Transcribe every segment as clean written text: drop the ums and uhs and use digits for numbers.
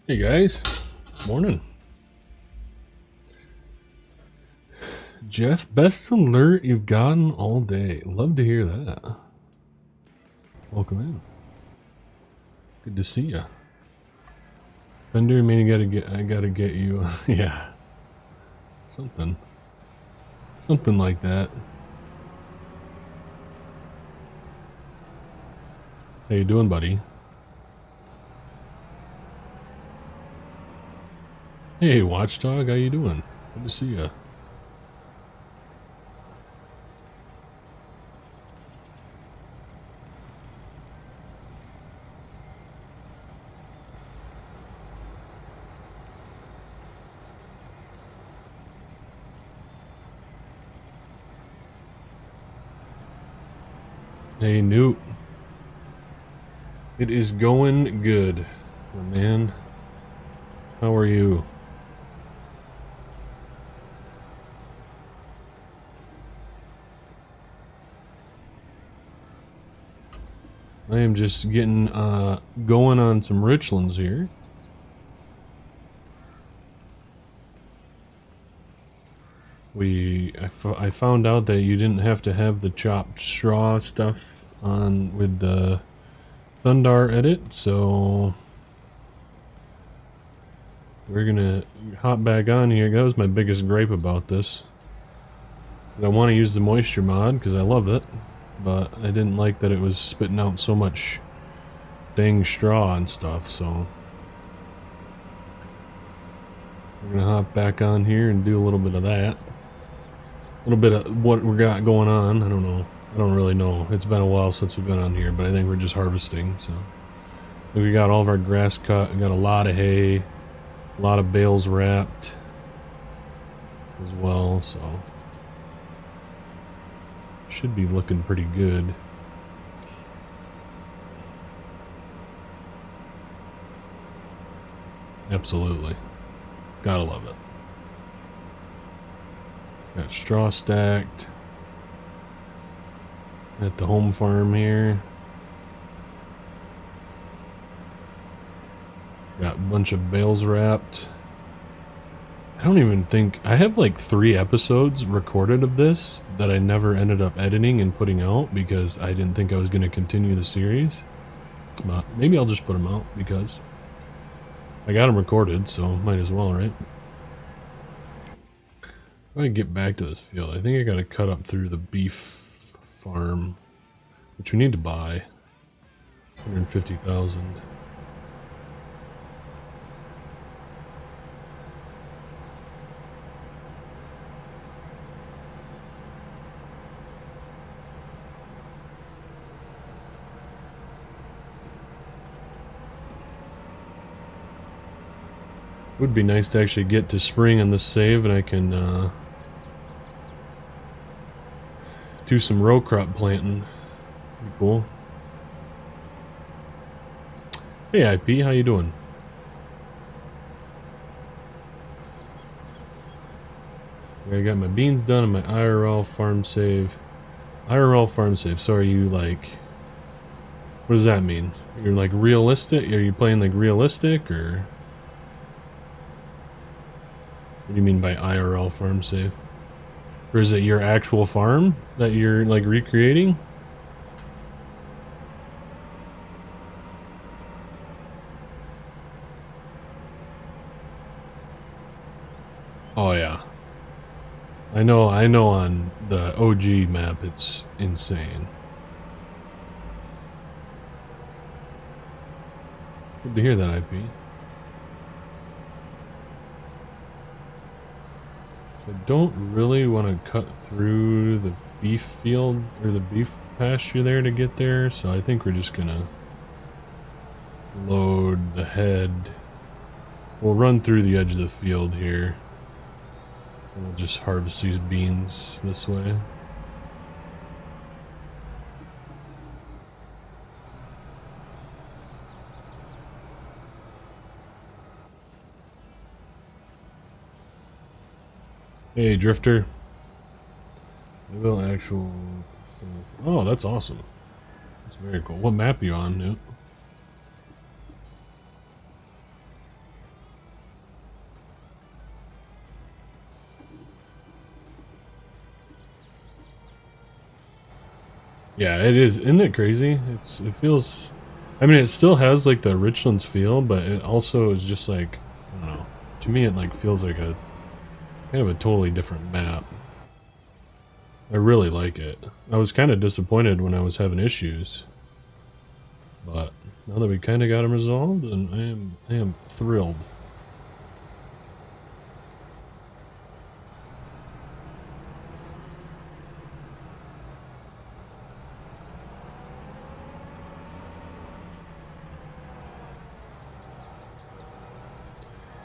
Hey guys, morning. Jeff, best alert you've gotten all day. Love to hear that. Welcome in. Good to see ya. Fender, I gotta get you. Yeah, something like that. How you doing, buddy? Hey, Watchdog, how you doing? Good to see ya. Hey, Newt. It is going good, my man. How are you? I am just getting going on some Richlands here. I found out that you didn't have to have the chopped straw stuff on with the Thundar edit, so we're gonna hop back on here. That was my biggest gripe about this. I want to use the moisture mod because I love it, but I didn't like that it was spitting out so much dang straw and stuff, so we're gonna hop back on here and do a little bit of that. A little bit of what we got going on. I don't know. I don't really know. It's been a while since we've been on here, but I think we're just harvesting, so. We got all of our grass cut. We got a lot of hay, a lot of bales wrapped as well, so. Should be looking pretty good. Absolutely. Gotta love it. Got straw stacked at the home farm here. Got a bunch of bales wrapped. I don't even think... I have like 3 episodes recorded of this that I never ended up editing and putting out because I didn't think I was going to continue the series. But maybe I'll just put them out because I got them recorded, so might as well, right? If I get back to this field, I think I got to cut up through the beef farm, which we need to buy. 150,000. Would be nice to actually get to spring on this save and I can do some row crop planting. Be cool. Hey IP, how you doing? I got my beans done and my IRL farm save. IRL farm save, so are you like... What does that mean? You're like realistic? Are you playing like realistic or... What do you mean by IRL farm save? Or is it your actual farm that you're like recreating? Oh yeah. I know on the OG map it's insane. Good to hear that, IP. I don't really want to cut through the beef field or the beef pasture there to get there, so I think we're just gonna load the head. We'll run through the edge of the field here. And we'll just harvest these beans this way. Hey, Drifter. Actual... Oh, that's awesome. That's very cool. What map are you on, Newt? Yeah, it is. Isn't it crazy? It feels, I mean, it still has like the Richlands feel, but it also is just like, I don't know. To me, it like feels like a kind of a totally different map. I really like it. I was kind of disappointed when I was having issues, but now that we kind of got them resolved, and I am thrilled.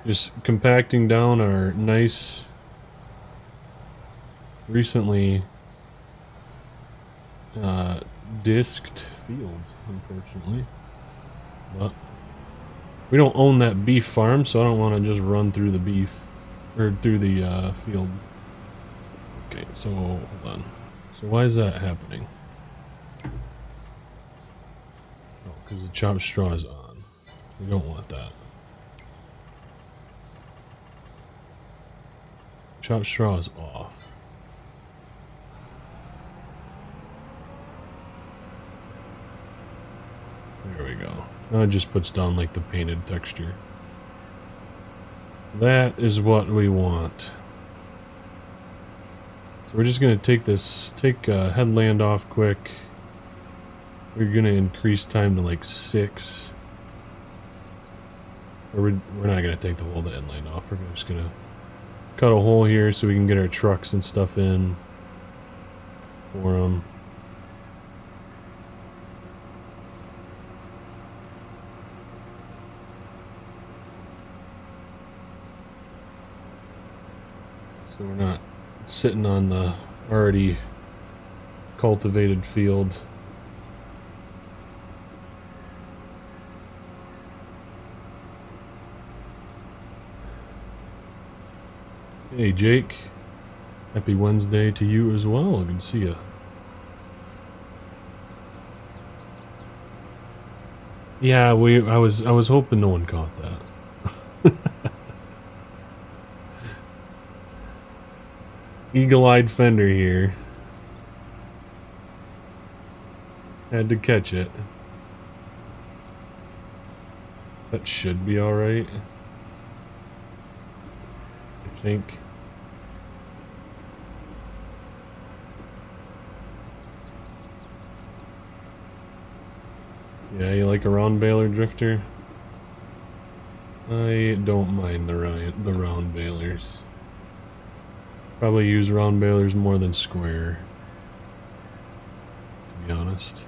Just compacting down our nice, recently disked field, unfortunately. But we don't own that beef farm, so I don't want to just run through the beef, or through the field. Okay, so hold on. So why is that happening? Oh, because the chopped straw is on. We don't want that. Chopped straw is off. There we go. Now it just puts down like the painted texture. That is what we want. So we're just gonna take headland off quick. We're gonna increase time to like 6. Or we're not gonna take the whole headland off. We're just gonna cut a hole here so we can get our trucks and stuff in for them. So we're not sitting on the already cultivated field. Hey Jake, happy Wednesday to you as well. Good to see you. Yeah, I was hoping no one caught that. Eagle-eyed fender here. Had to catch it. That should be alright. I think. Yeah, you like a round baler drifter? I don't mind the round balers. Probably use round balers more than square, to be honest.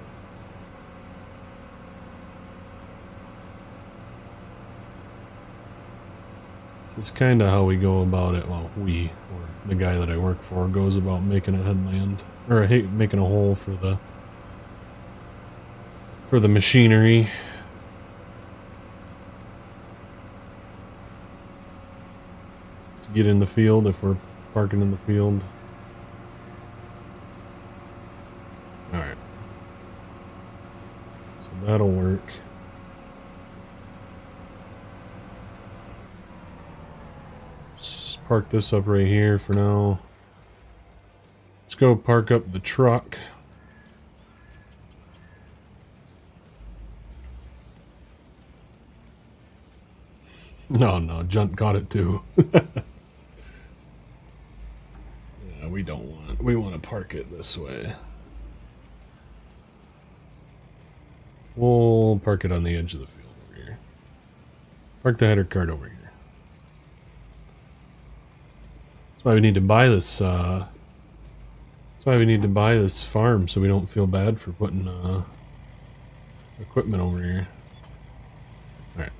So it's kind of how we go about it. Well, or the guy that I work for, goes about making a headland, or making a hole for the machinery. To get in the field if we're parking in the field. Alright. So that'll work. Let's park this up right here for now. Let's go park up the truck. No, Junt caught it too. Yeah, we don't want it. We want to park it this way. We'll park it on the edge of the field over here. Park the header cart over here. That's why we need to buy this, that's why we need to buy this farm, so we don't feel bad for putting, equipment over here. Alright.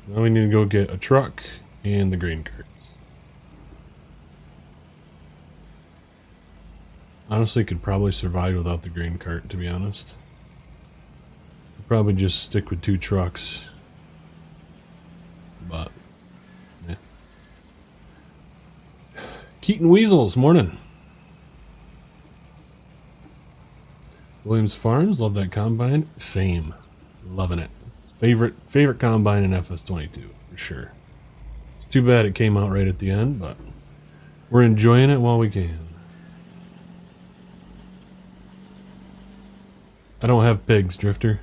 Now we need to go get a truck and the grain carts. Honestly, could probably survive without the grain cart, to be honest. I'd probably just stick with 2 trucks. But, yeah. Keaton Weasels, morning. Williams Farms, love that combine. Same. Loving it. Favorite combine in FS22 for sure. It's too bad it came out right at the end, but we're enjoying it while we can. I don't have pigs, Drifter.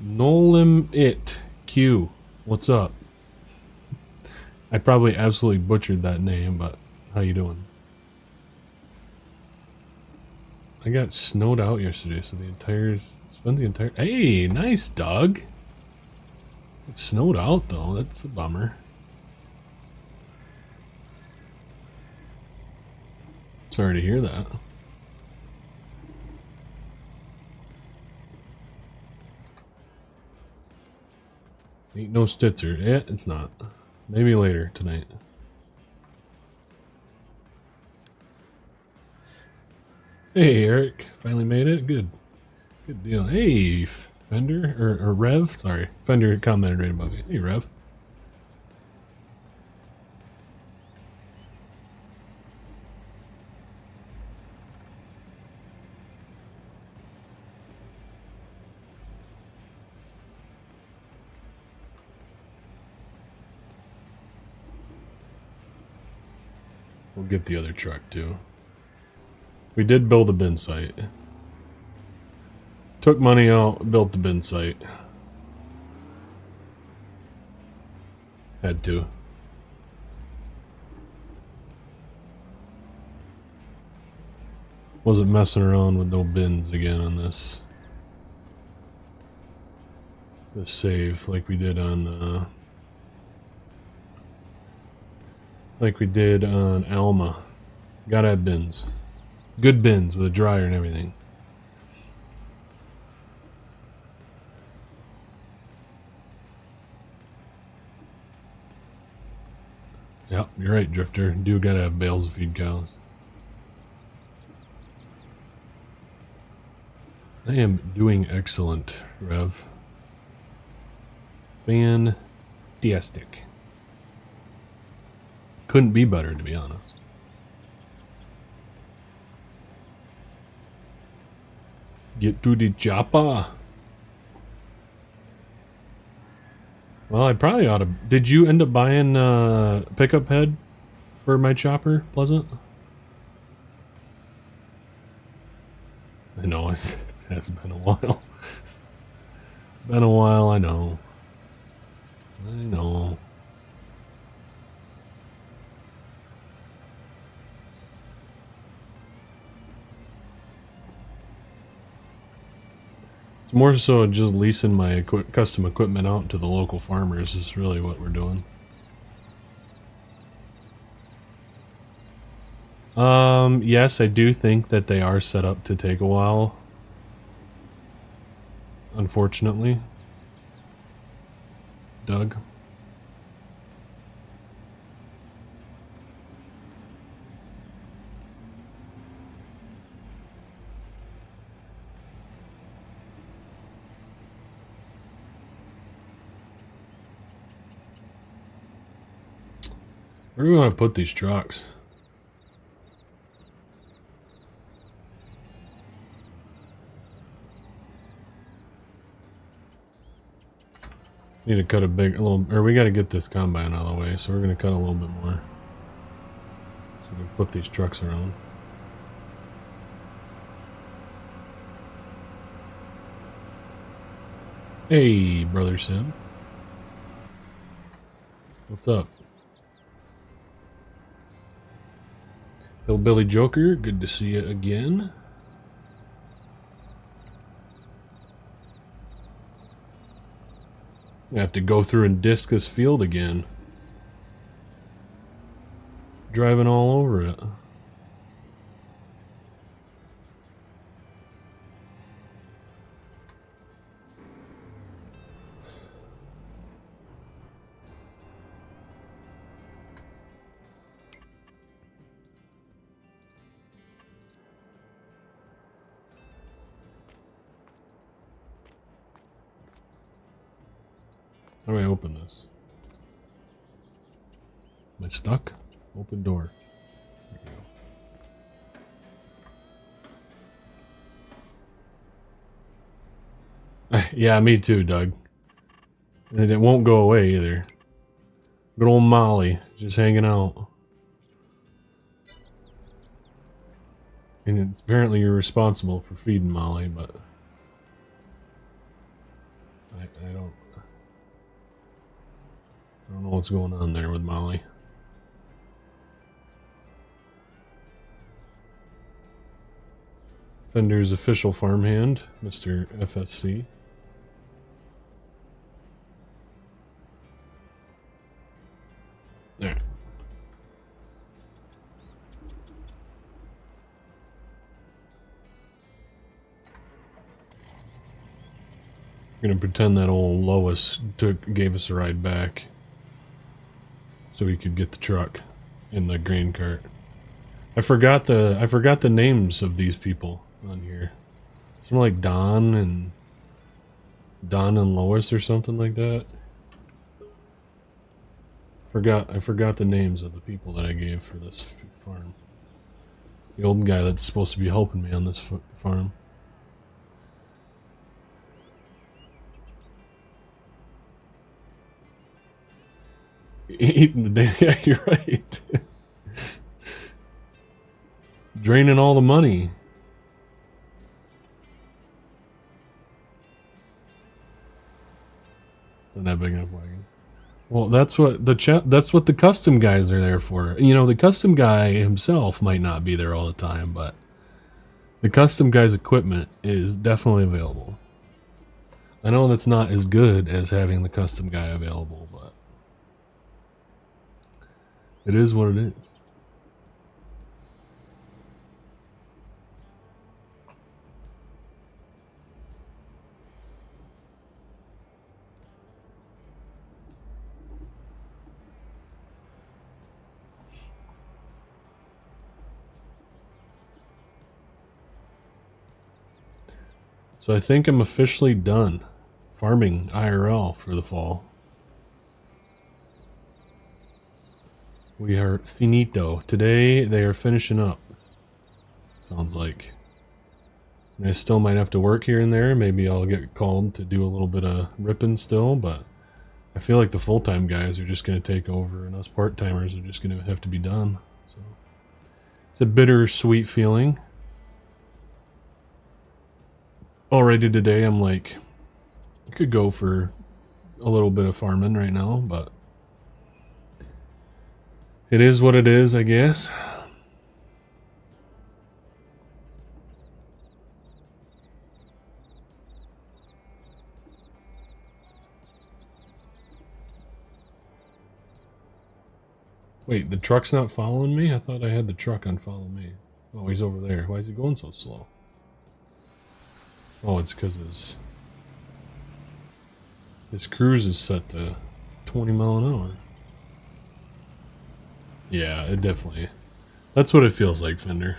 Nolim it. Q. What's up? I probably absolutely butchered that name, but how you doing? I got snowed out yesterday, so spent the entire. Hey, nice, Doug. It snowed out though. That's a bummer. Sorry to hear that. Ain't no Stitzer. Yeah, it's not. Maybe later tonight. Hey, Eric. Finally made it. Good. Good deal. Hey, Fender. Or Rev. Sorry. Fender commented right above you. Hey, Rev. We'll get the other truck too. We did build a bin site. Took money out, built the bin site. Had to. Wasn't messing around with no bins again on this save like we did on Alma. Gotta have bins. Good bins with a dryer and everything. Yep, you're right, Drifter. Do gotta have bales to feed cows. I am doing excellent, Rev. Fantastic. Couldn't be better, to be honest. Get to the chopper. Well, I probably ought to. Did you end up buying pickup head for my chopper, Pleasant? I know it has been a while. It's been a while. I know. I know. It's more so just leasing my custom equipment out to the local farmers is really what we're doing. Yes, I do think that they are set up to take a while. Unfortunately. Doug? Where do we want to put these trucks? Need to cut a little, or we got to get this combine out of the way, so we're going to cut a little bit more. So we can flip these trucks around. Hey, Brother Sim. What's up? Hillbilly Joker, good to see you again. I have to go through and disc this field again. Driving all over it. How do I open this? Am I stuck? Open door. There we go. Yeah, me too, Doug. And it won't go away either. Good old Molly, just hanging out. And apparently you're responsible for feeding Molly, but I don't know what's going on there with Molly. Fender's official farmhand, Mr. FSC. There. We're gonna pretend that old Lois gave us a ride back, so we could get the truck in the grain cart. I forgot the names of these people on here. Something like Don and Lois or something like that. I forgot the names of the people that I gave for this farm. The old guy that's supposed to be helping me on this farm. Eating the day. Yeah, you're right. Draining all the money. They're not big enough wagons. Well, that's what the custom guys are there for. You know, the custom guy himself might not be there all the time, but the custom guy's equipment is definitely available. I know that's not as good as having the custom guy available, but it is what it is. So I think I'm officially done farming IRL for the fall. We are finito. Today they are finishing up. Sounds like. I still might have to work here and there. Maybe I'll get called to do a little bit of ripping still, but I feel like the full-time guys are just going to take over and us part-timers are just going to have to be done. So it's a bittersweet feeling. Already today I'm like, I could go for a little bit of farming right now, but it is what it is, I guess. Wait, the truck's not following me? I thought I had the truck on follow me. Oh, he's over there. Why is he going so slow? Oh, it's because his cruise is set to 20 mile an hour. Yeah, it definitely... That's what it feels like, Fender.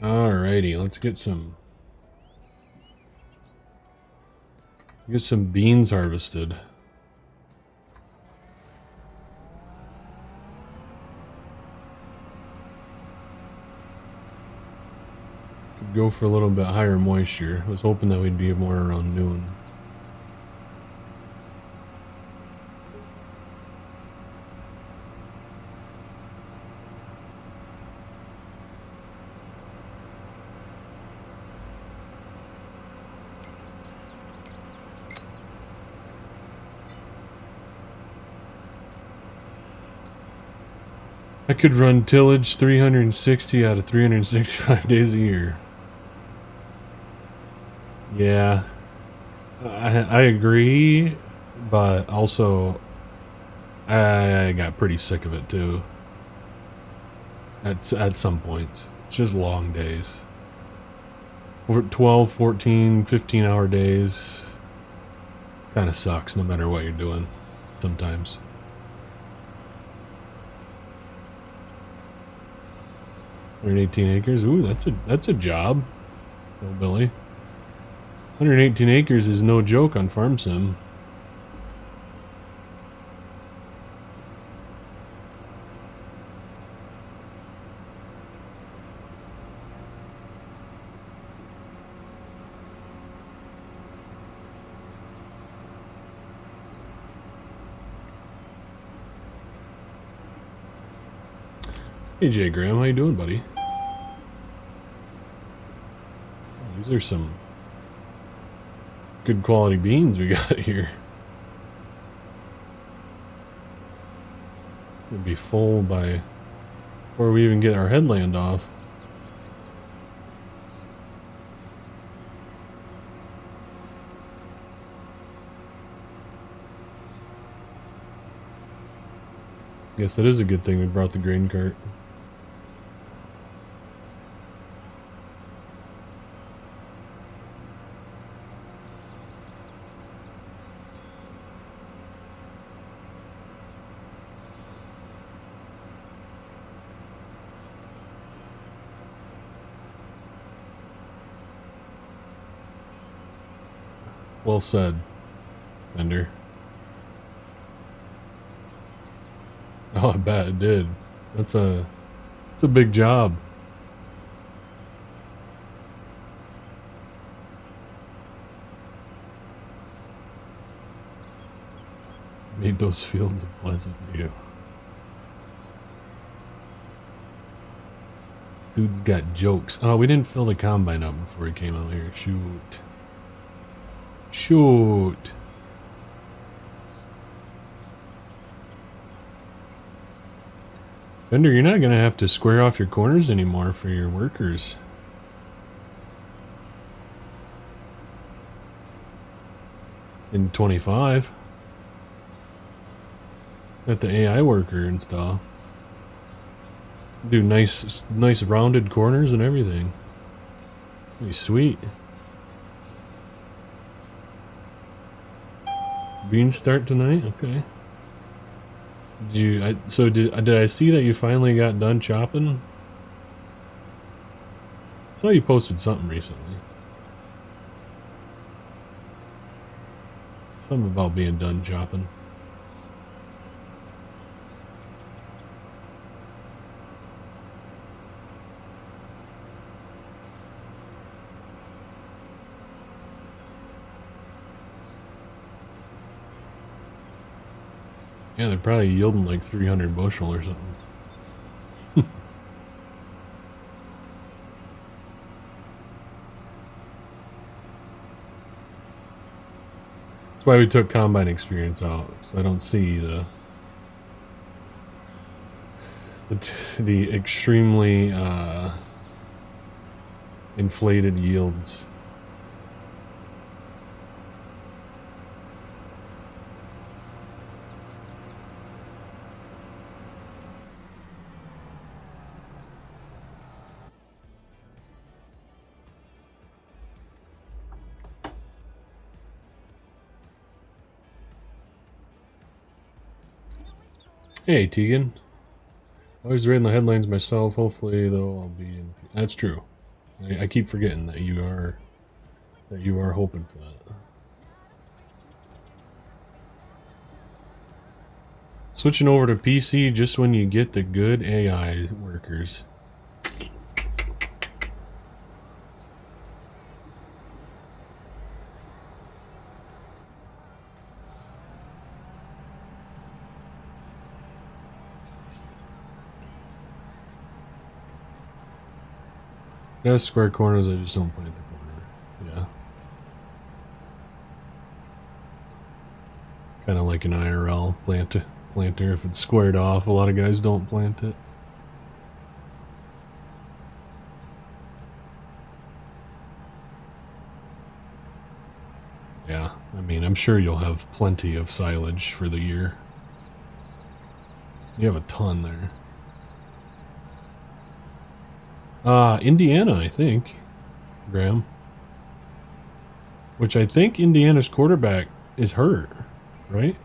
Alrighty, let's get some beans harvested. Could go for a little bit higher moisture. I was hoping that we'd be more around noon. I could run tillage 360 out of 365 days a year. Yeah, I agree, but also I got pretty sick of it too. At some points, it's just long days. 12, 14, 15 hour days. Kind of sucks no matter what you're doing sometimes. $118 acres. Ooh, that's a job. Oh, Billy. 118 acres is no joke on Farm Sim. Hey Jay Graham, how you doing, buddy? Oh, these are some good quality beans we got here. We'll be full by before we even get our headland off. Guess that is a good thing we brought the grain cart. Well said, Bender. Oh, I bet it did. That's a big job. Made those fields a pleasant view. Dude's got jokes. Oh, we didn't fill the combine up before he came out here. Shoot. Shoot. Bender, you're not gonna have to square off your corners anymore for your workers. In 25. Got the AI worker install. Do nice rounded corners and everything. Pretty sweet. Beans start tonight? Okay. Did I see that you finally got done chopping? I saw you posted something recently. Something about being done chopping. Yeah, they're probably yielding like 300 bushel or something. That's why we took combine experience out, so I don't see the extremely inflated yields. Hey, Tegan. Always reading the headlines myself. Hopefully, though, I'll be in. That's true. I keep forgetting that you are hoping for that. Switching over to PC just when you get the good AI workers. Yeah, square corners, I just don't plant the corner. Yeah. Kind of like an IRL planter. If it's squared off, a lot of guys don't plant it. Yeah, I mean, I'm sure you'll have plenty of silage for the year. You have a ton there. Indiana, I think, Graham. Which I think Indiana's quarterback is hurt, right?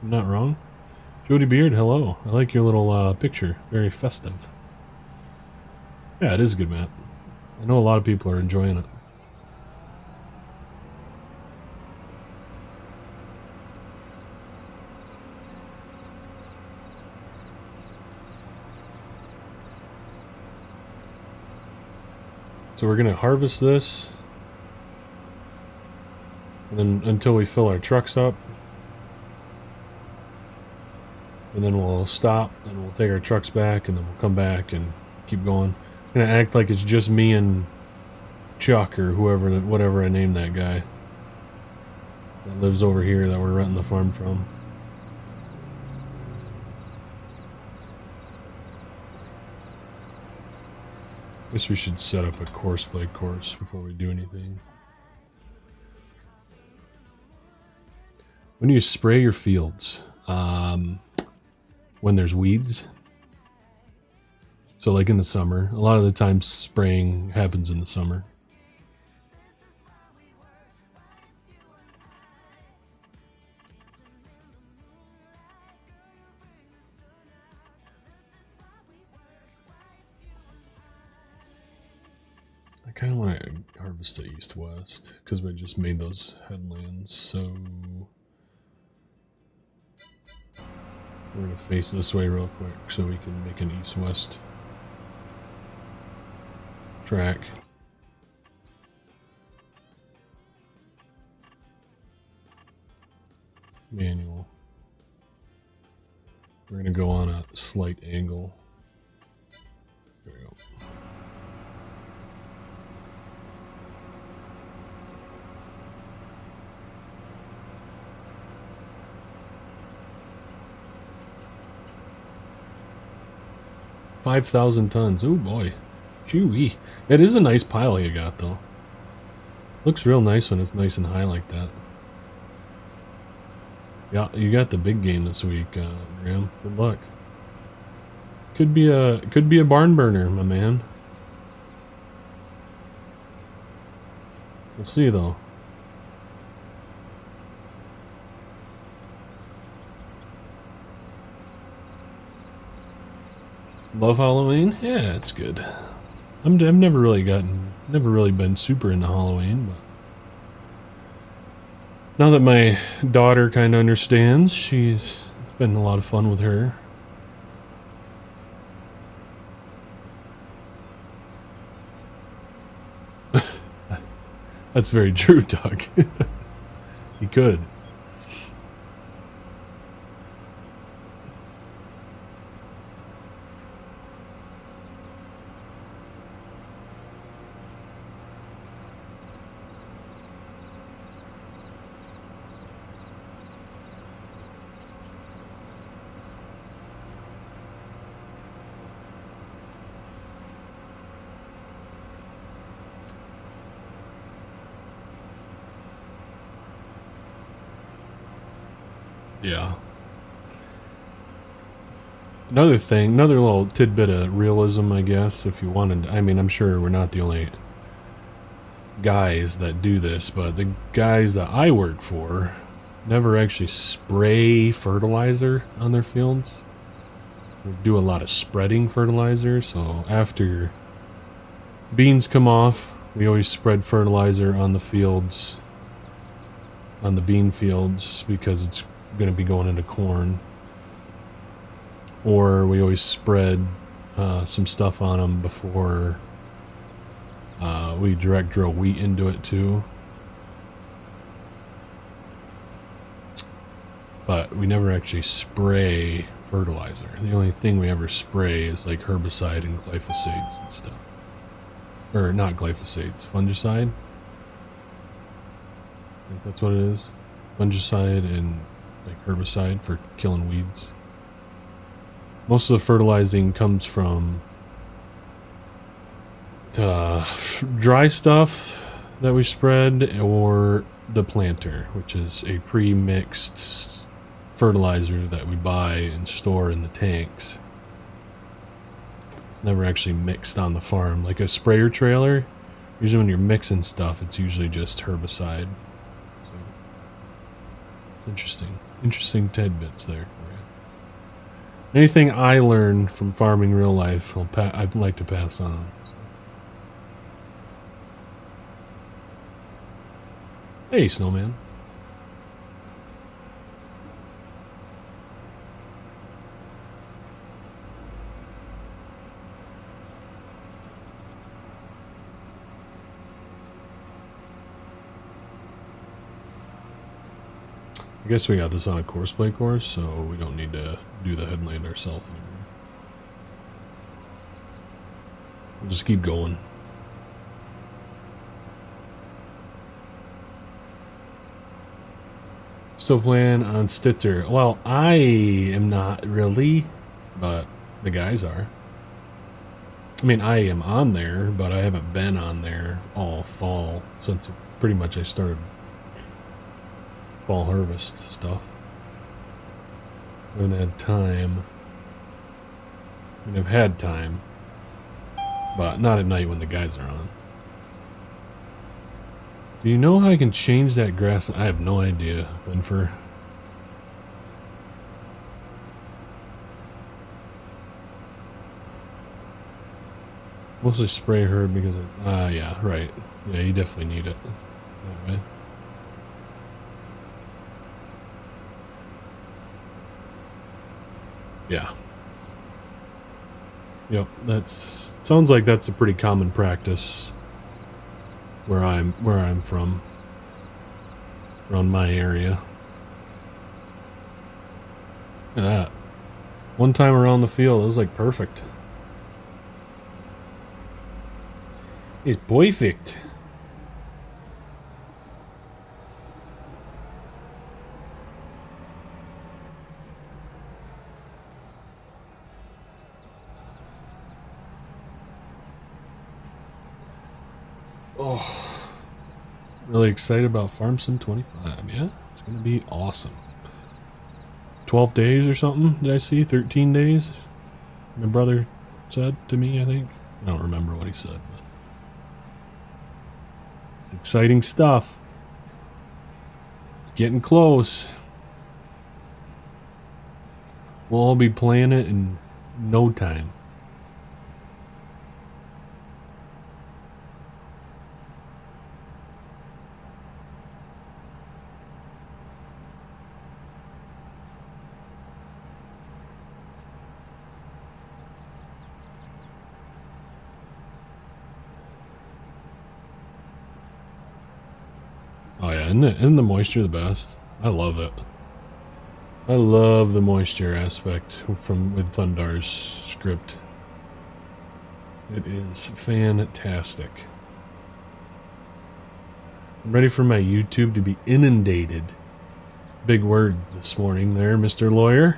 I'm not wrong. Jody Beard, hello. I like your little picture. Very festive. Yeah, it is a good map. I know a lot of people are enjoying it. So we're gonna harvest this, and then until we fill our trucks up, and then we'll stop and we'll take our trucks back, and then we'll come back and keep going. I'm gonna act like it's just me and Chuck or whoever, whatever I named that guy that lives over here that we're renting the farm from. Guess we should set up a Courseplay course before we do anything. When do you spray your fields? When there's weeds. So like in the summer. A lot of the time spraying happens in the summer. I kind of want to harvest to east-west because we just made those headlands, so we're going to face this way real quick so we can make an east-west track. Manual. We're going to go on a slight angle. There we go. $5,000 tons. Oh boy. Chewy. It is a nice pile you got though. Looks real nice when it's nice and high like that. Yeah, you got the big game this week, Graham. Good luck. Could be a barn burner, my man. We'll see though. Love Halloween? Yeah, it's good. I've never really been super into Halloween, but now that my daughter kind of understands, it's been a lot of fun with her. That's very true, Doug. You could. Yeah. Another little tidbit of realism, I guess, if you wanted. I mean, I'm sure we're not the only guys that do this, but the guys that I work for never actually spray fertilizer on their fields. We do a lot of spreading fertilizer, so after beans come off, we always spread fertilizer on the fields, on the bean fields, because it's going to be going into corn. Or we always spread some stuff on them before we direct drill wheat into it too. But we never actually spray fertilizer. The only thing we ever spray is like herbicide and glyphosates and stuff. Or not glyphosates, fungicide. I think that's what it is. Fungicide and like herbicide for killing weeds. Most of the fertilizing comes from dry stuff that we spread, or the planter, which is a pre-mixed fertilizer that we buy and store in the tanks. It's never actually mixed on the farm. Like a sprayer trailer, usually when you're mixing stuff, it's usually just herbicide. So Interesting. Interesting tidbits there for you. Anything I learned from farming real life, I'd like to pass on. So. Hey, Snowman. I guess we got this on a Courseplay course, so we don't need to do the headland ourselves anymore. We'll just keep going. Still playing on Stitzer. Well, I am not really, but the guys are. I mean, I am on there, but I haven't been on there all fall since pretty much I started fall harvest stuff. I haven't had time. I mean, I've had time, but not at night when the guys are on. Do you know how I can change that grass? I have no idea, Benfer. Mostly spray herb because yeah, right. Yeah, you definitely need it that way. Yeah. Yep, sounds like that's a pretty common practice where I'm from. Around my area. Look at that. One time around the field, it was like perfect. It's perfect. Oh, really excited about Farm Sim 25. Yeah, it's gonna be awesome. 12 days or something, did I see? 13 days? My brother said to me, I think. I don't remember what he said, but it's exciting stuff. It's getting close. We'll all be playing it in no time. Oh yeah, isn't the moisture the best? I love it. I love the moisture aspect with Thundar's script. It is fantastic. I'm ready for my YouTube to be inundated. Big word this morning there, Mr. Lawyer.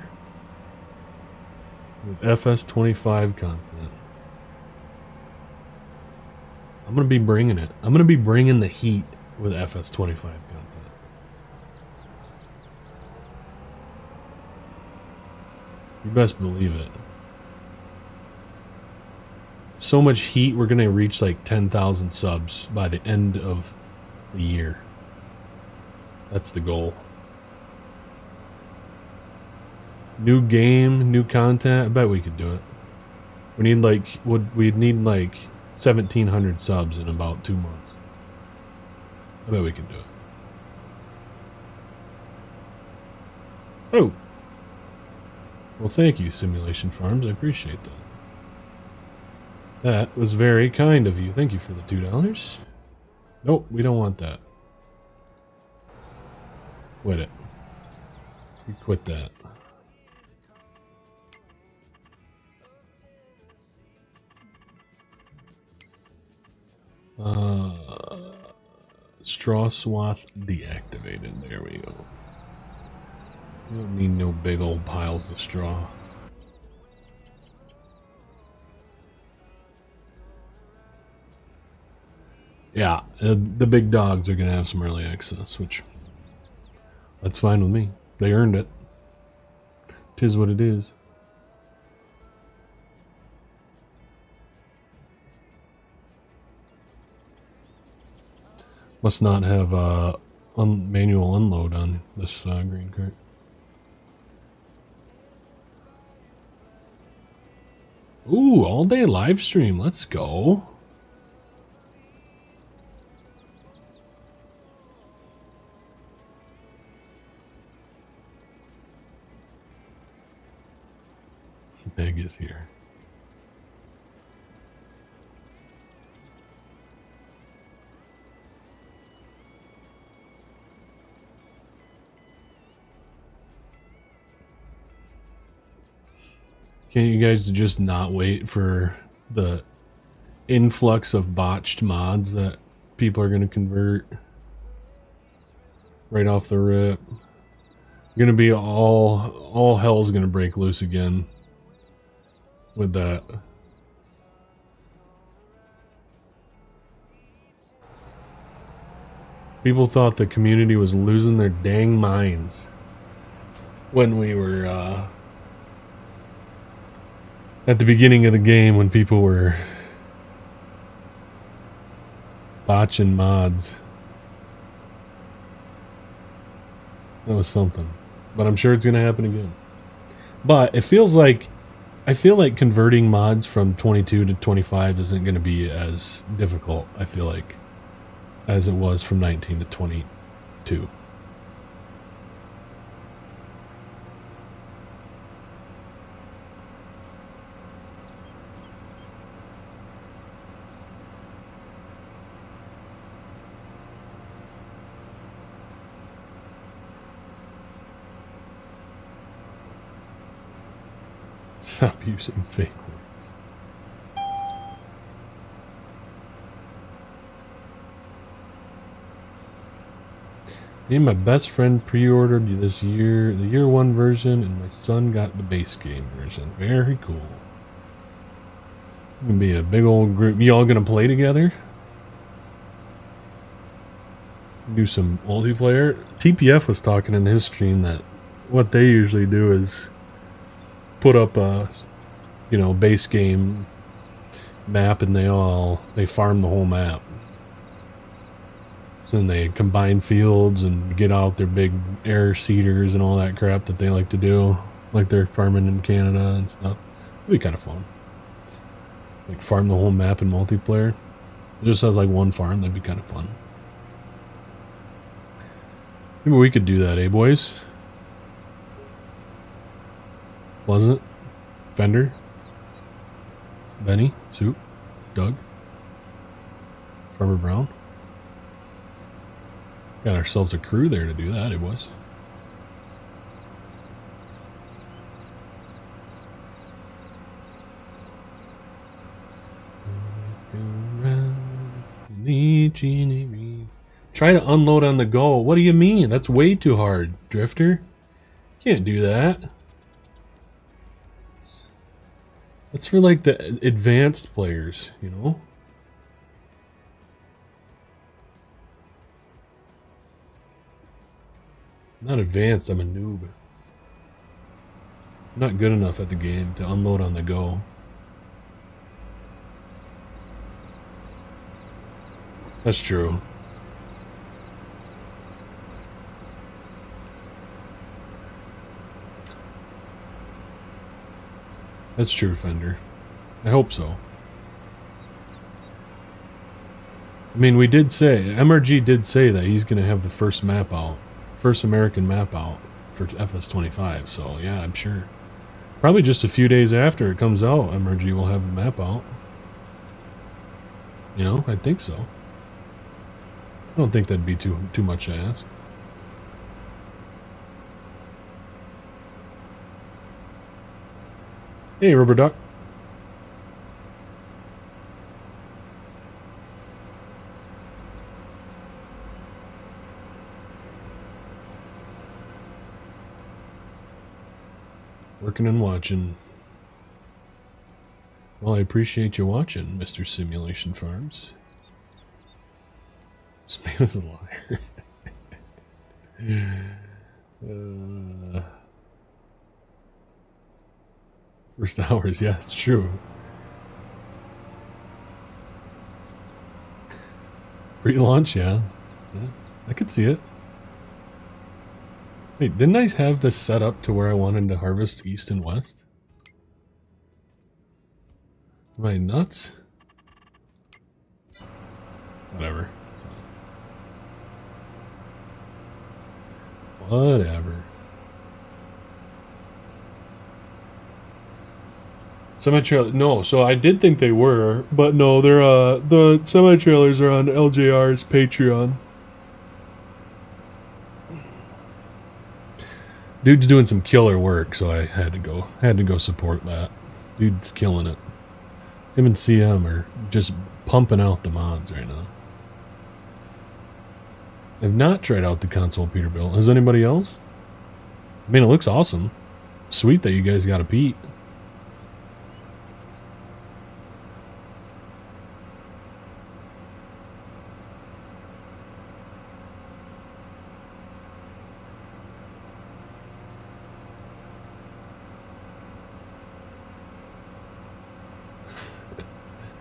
With FS25 content. I'm going to be bringing it. I'm going to be bringing the heat with FS25 content. You best believe it. So much heat, we're going to reach like 10,000 subs by the end of the year. That's the goal. New game, new content. I bet we could do it. We need like, we'd need like 1,700 subs in about 2 months. I bet we can do it. Oh! Well, thank you, Simulation Farms. I appreciate that. That was very kind of you. Thank you for the $2. Nope, we don't want that. Quit it. We quit that. Straw swath deactivated. There we go. We don't need no big old piles of straw. Yeah, the big dogs are going to have some early access, which that's fine with me. They earned it. 'Tis what it is. Must not have manual unload on this grain cart. Ooh, all day live stream. Let's go. Meg is here. Can't you guys just not wait for the influx of botched mods that people are going to convert right off the rip? Going to be all hell's going to break loose again with that. People thought the community was losing their dang minds when we were at the beginning of the game, when people were botching mods. That was something. But I'm sure it's going to happen again. But it feels like, I feel like converting mods from 22 to 25 isn't going to be as difficult, I feel like, as it was from 19 to 22. Stop using fake words. Me and my best friend pre-ordered this year, the year 1 version, and my son got the base game version. Very cool. It's gonna be a big old group. You all gonna play together? Do some multiplayer? TPF was talking in his stream that what they usually do is put up a, you know, base game map, and they farm the whole map. So then they combine fields and get out their big air seeders and all that crap that they like to do, like they're farming in Canada and stuff. It'd be kind of fun. Like farm the whole map in multiplayer. It just has like one farm. That'd be kind of fun. Maybe we could do that, eh, boys? Wasn't it? Fender? Benny? Soup? Doug? Farmer Brown? Got ourselves a crew there to do that, it was. Try to unload on the go. What do you mean? That's way too hard, Drifter. Can't do that. That's for like the advanced players, you know? I'm not advanced, I'm a noob. I'm not good enough at the game to unload on the go. That's true. That's true, Fender. I hope so. I mean, we did say, MRG did say that he's going to have the first map out. First American map out for FS25, so yeah, I'm sure. Probably just a few days after it comes out, MRG will have the map out. You know, I think so. I don't think that'd be too much to ask. Hey, Rubber Duck. Working and watching. Well, I appreciate you watching, Mr. Simulation Farms. This man is a liar. First hours, yeah, it's true. Pre-launch, yeah. I could see it. Wait, didn't I have this set up to where I wanted to harvest east and west? Am I nuts? Whatever. Whatever. Semi-trailer, no, so I did think they were, but no, they're, the semi-trailers are on LJR's Patreon. Dude's doing some killer work, so I had to go support that. Dude's killing it. Him and CM are just pumping out the mods right now. I've not tried out the console Peterbilt. Has anybody else? I mean, it looks awesome. Sweet that you guys got a Pete.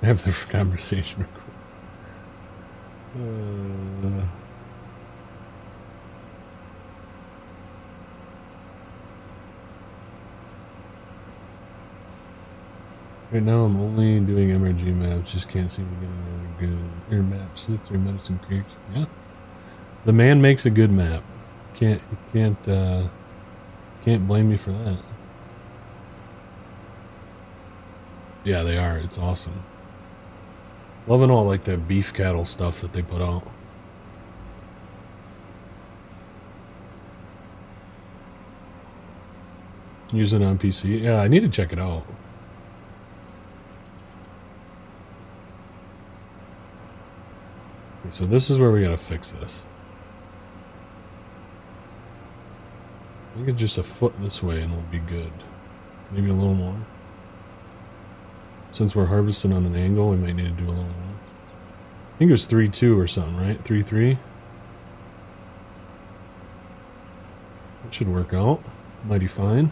Have the conversation. Right now I'm only doing MRG maps, just can't seem to get another good air maps. That's through Medicine Creek. Yeah. The man makes a good map. Can't blame me for that. Yeah, they are. It's awesome. Loving all like that beef cattle stuff that they put out. Use it on PC. Yeah, I need to check it out. Okay, so this is where we gotta fix this. I think it's just a foot this way and it'll be good. Maybe a little more. Since we're harvesting on an angle, we might need to do a little more. I think it was 3-2 or something, right? 3-3. That should work out. Mighty fine.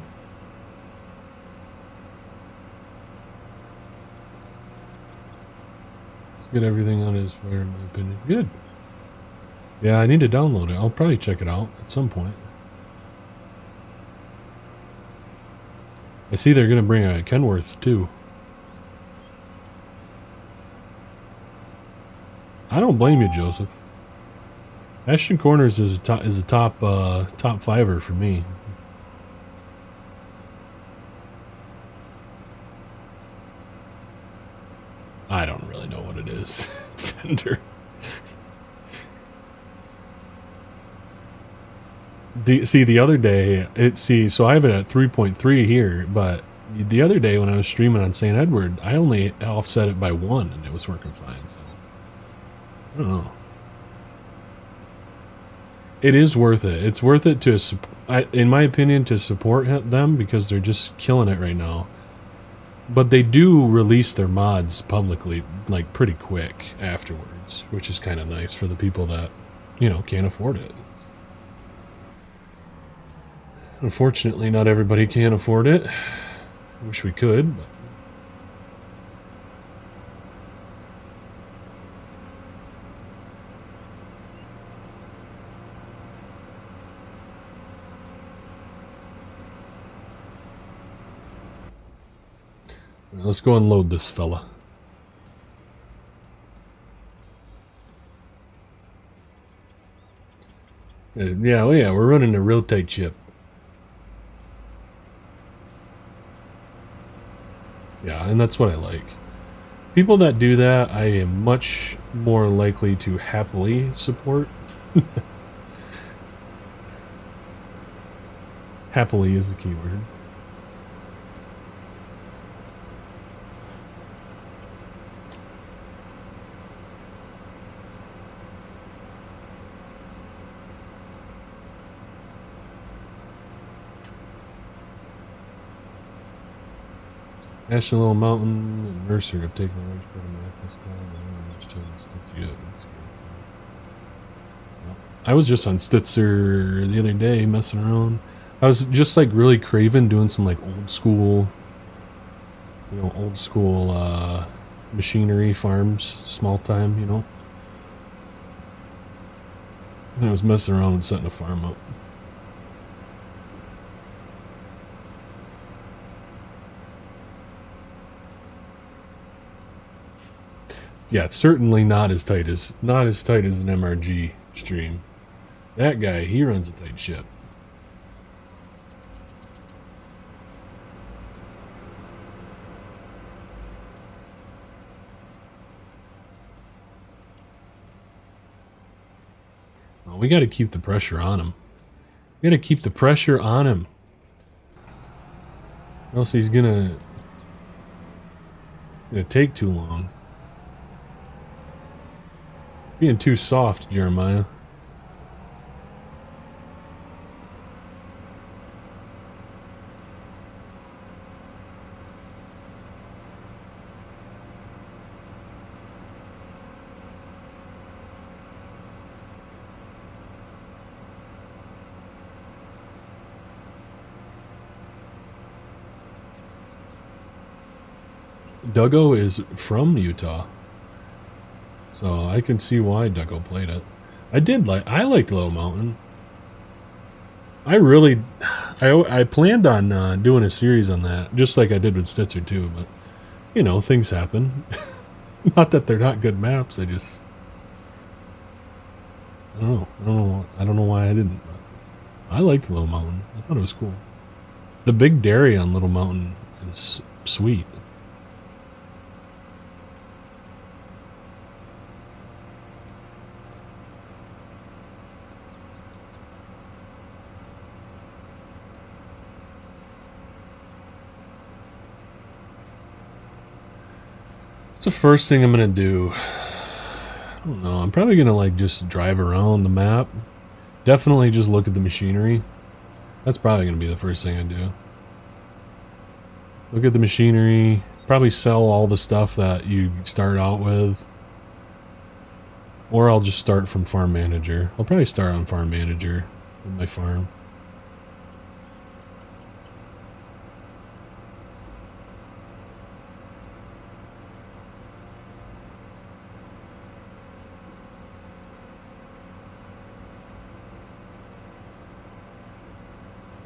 Let's get everything on his fire, in my opinion. Good. Yeah, I need to download it. I'll probably check it out at some point. I see they're going to bring a Kenworth, too. I don't blame you, Joseph. Ashton Corners is a top fiver for me. I don't really know what it is. Fender. See, the other day, so I have it at 3.3 here, but the other day when I was streaming on St. Edward, I only offset it by 1 and it was working fine, so. I don't know. It is worth it. It's worth it to, in my opinion, to support them because they're just killing it right now. But they do release their mods publicly, like, pretty quick afterwards, which is kind of nice for the people that, you know, can't afford it. Unfortunately, not everybody can afford it. I wish we could, but. Let's go unload this fella. Yeah, we're running a real tight ship. Yeah, and that's what I like. People that do that, I am much more likely to happily support. Happily is the key word. National Mountain and Mercer have taken a large part of my FS time. I don't know much time on Stitzer yet. I was just on Stitzer the other day messing around. I was just like really craving doing some like old school, you know, machinery farms, small time, you know. And I was messing around and setting a farm up. Yeah, it's certainly not as tight as an MRG stream. That guy, he runs a tight ship. Well, we got to keep the pressure on him. We got to keep the pressure on him. Or else he's gonna take too long. Being too soft, Jeremiah. Duggo is from Utah, so I can see why Duggo played it. I liked Little Mountain. I planned on doing a series on that, just like I did with Stitzer too, but, you know, things happen. Not that they're not good maps, I don't know why I didn't, but I liked Little Mountain. I thought it was cool. The big dairy on Little Mountain is sweet. What's the first thing I'm gonna do? I don't know. I'm probably gonna like just drive around the map. Definitely just look at the machinery. That's probably gonna be the first thing I do. Look at the machinery. Probably sell all the stuff that you start out with. Or I'll just start from farm manager. I'll probably start on farm manager with my farm.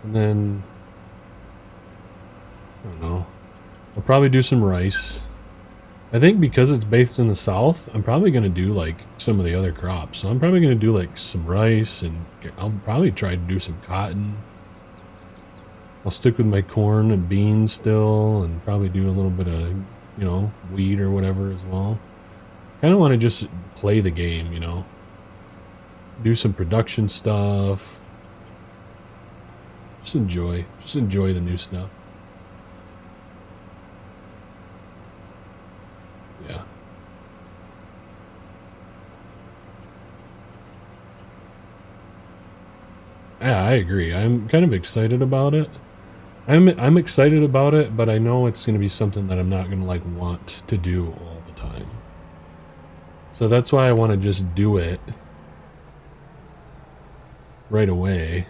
And then, I don't know, I'll probably do some rice. I think because it's based in the south, I'm probably going to do like some of the other crops. So I'm probably going to do like some rice, and I'll probably try to do some cotton. I'll stick with my corn and beans still, and probably do a little bit of, you know, wheat or whatever as well. Kind of want to just play the game, you know. Do some production stuff. Just enjoy the new stuff. Yeah. Yeah, I agree. I'm kind of excited about it. I'm excited about it, but I know it's going to be something that I'm not going to like want to do all the time. So that's why I want to just do it right away.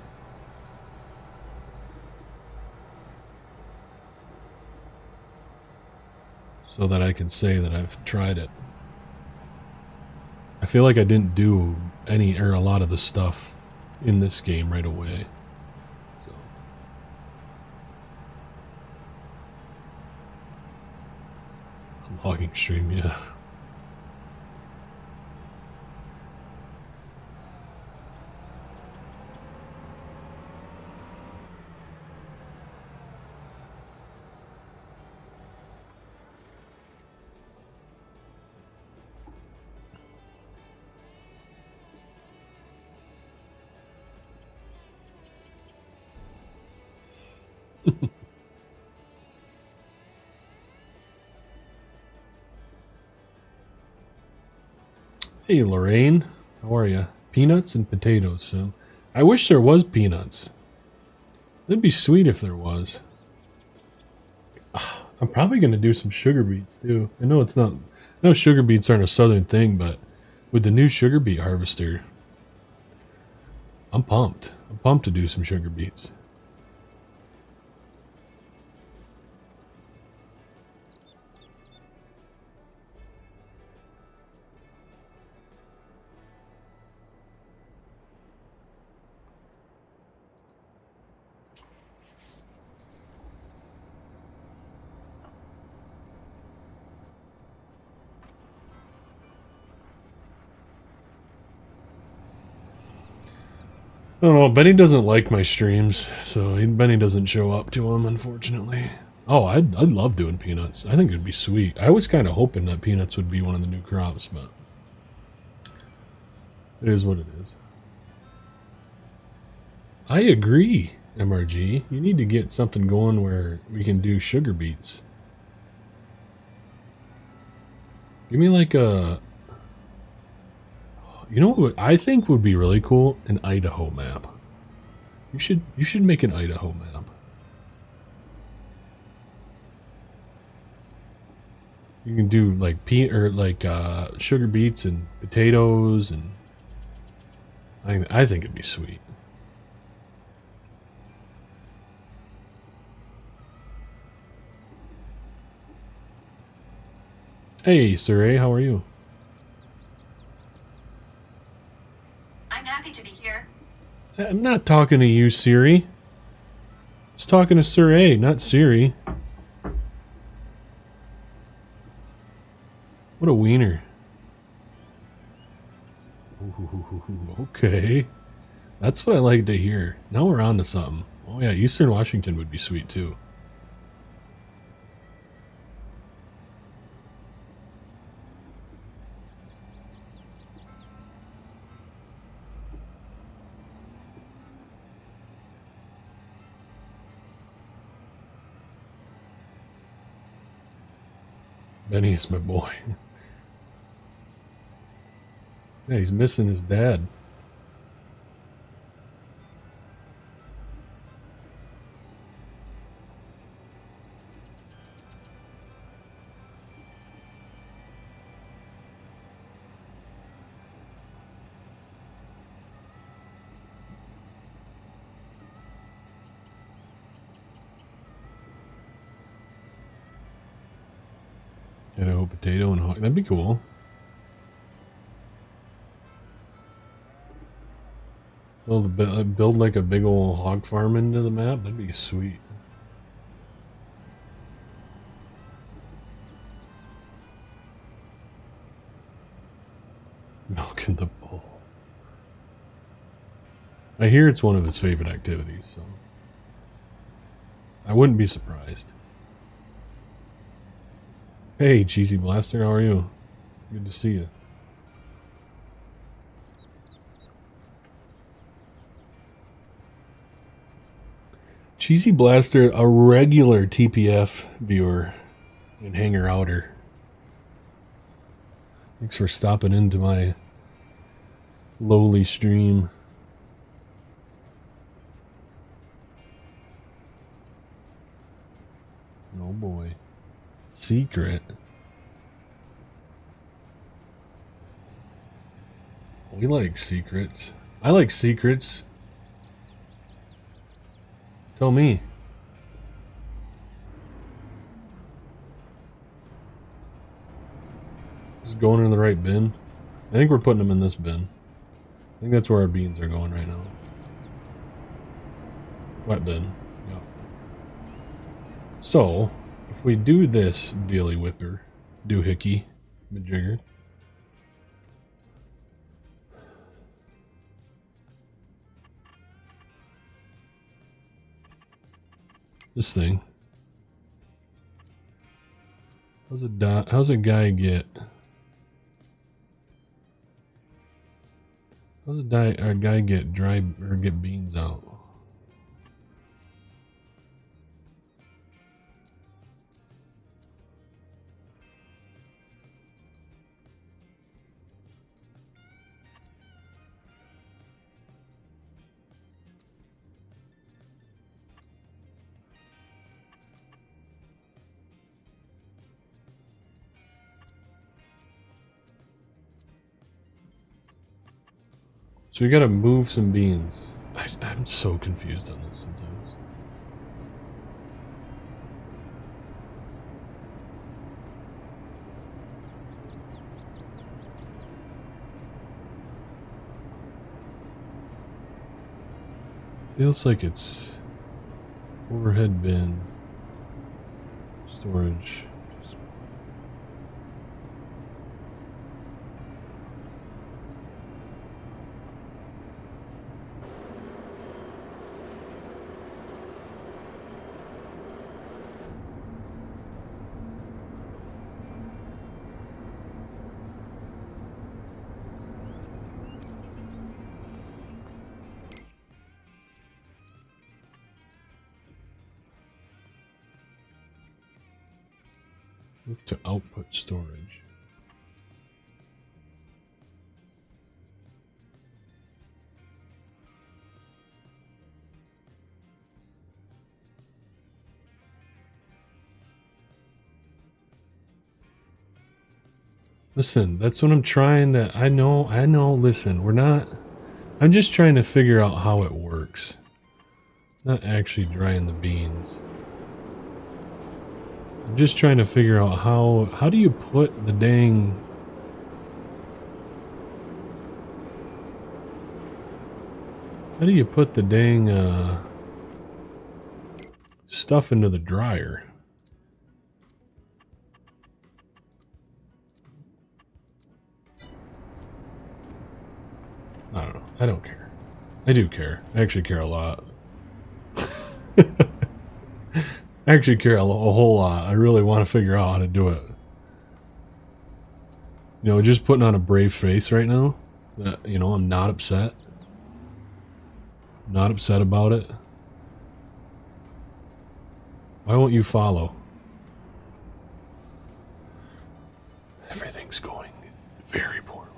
So that I can say that I've tried it. I feel like I didn't do any or a lot of the stuff in this game right away. So logging stream, yeah. Hey Lorraine, how are you? Peanuts and potatoes, so I wish there was peanuts. That'd be sweet if there was. I'm probably gonna do some sugar beets too. I know it's not. I know sugar beets aren't a southern thing, but with the new sugar beet harvester, I'm pumped. I'm pumped to do some sugar beets. don't know. Benny doesn't like my streams, so Benny doesn't show up to them, unfortunately. Oh, I'd love doing peanuts. I think it'd be sweet. I was kind of hoping that peanuts would be one of the new crops, but it is what it is. I agree, MRG. You need to get something going where we can do sugar beets. Give me like a... You know what I think would be really cool? An Idaho map. You should make an Idaho map. You can do like sugar beets and potatoes, and I think it'd be sweet. Hey, Sir A, how are you? I'm happy to be here. I'm not talking to you, Siri. I was talking to Sir A, not Siri. What a wiener. Ooh, okay. That's what I like to hear. Now we're on to something. Oh yeah, Eastern Washington would be sweet too. Benny's my boy. Yeah, he's missing his dad. Idaho potato and hog. That'd be cool. Build like a big old hog farm into the map. That'd be sweet. Milk in the bowl. I hear it's one of his favorite activities, so I wouldn't be surprised. Hey, Cheesy Blaster, how are you? Good to see you. Cheesy Blaster, a regular TPF viewer and hanger outer. Thanks for stopping into my lowly stream. Oh boy. Secret. We like secrets. I like secrets. Tell me. Is it going in the right bin? I think we're putting them in this bin. I think that's where our beans are going right now. Wet bin. Yep. So, if we do this Veely Whipper, doohickey, majigger. This thing. How's a guy get? How's a guy get dry or get beans out? So we gotta move some beans. I'm so confused on this sometimes. Feels like it's overhead bin, storage. Move to output storage. Listen, that's what I'm trying to... I know, listen, we're not... I'm just trying to figure out how it works. Not actually drying the beans. I'm just trying to figure out how do you put the dang... How do you put the dang, stuff into the dryer? I don't know. I don't care. I do care. I actually care a lot. I actually care a whole lot. I really want to figure out how to do it. You know, just putting on a brave face right now. That, you know, I'm not upset. Not upset about it. Why won't you follow? Everything's going very poorly.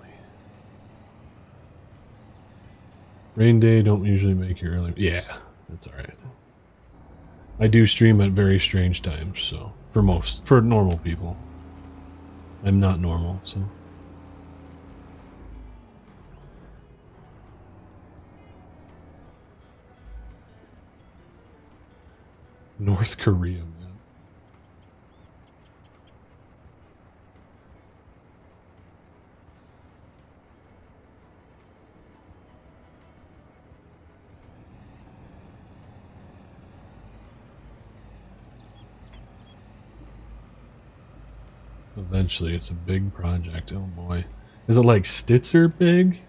Rain day don't usually make you early. Yeah, that's alright. I do stream at very strange times, so for normal people. I'm not normal, so. North Korea, man. Eventually, it's a big project. Oh boy. Is it like Stitzer big?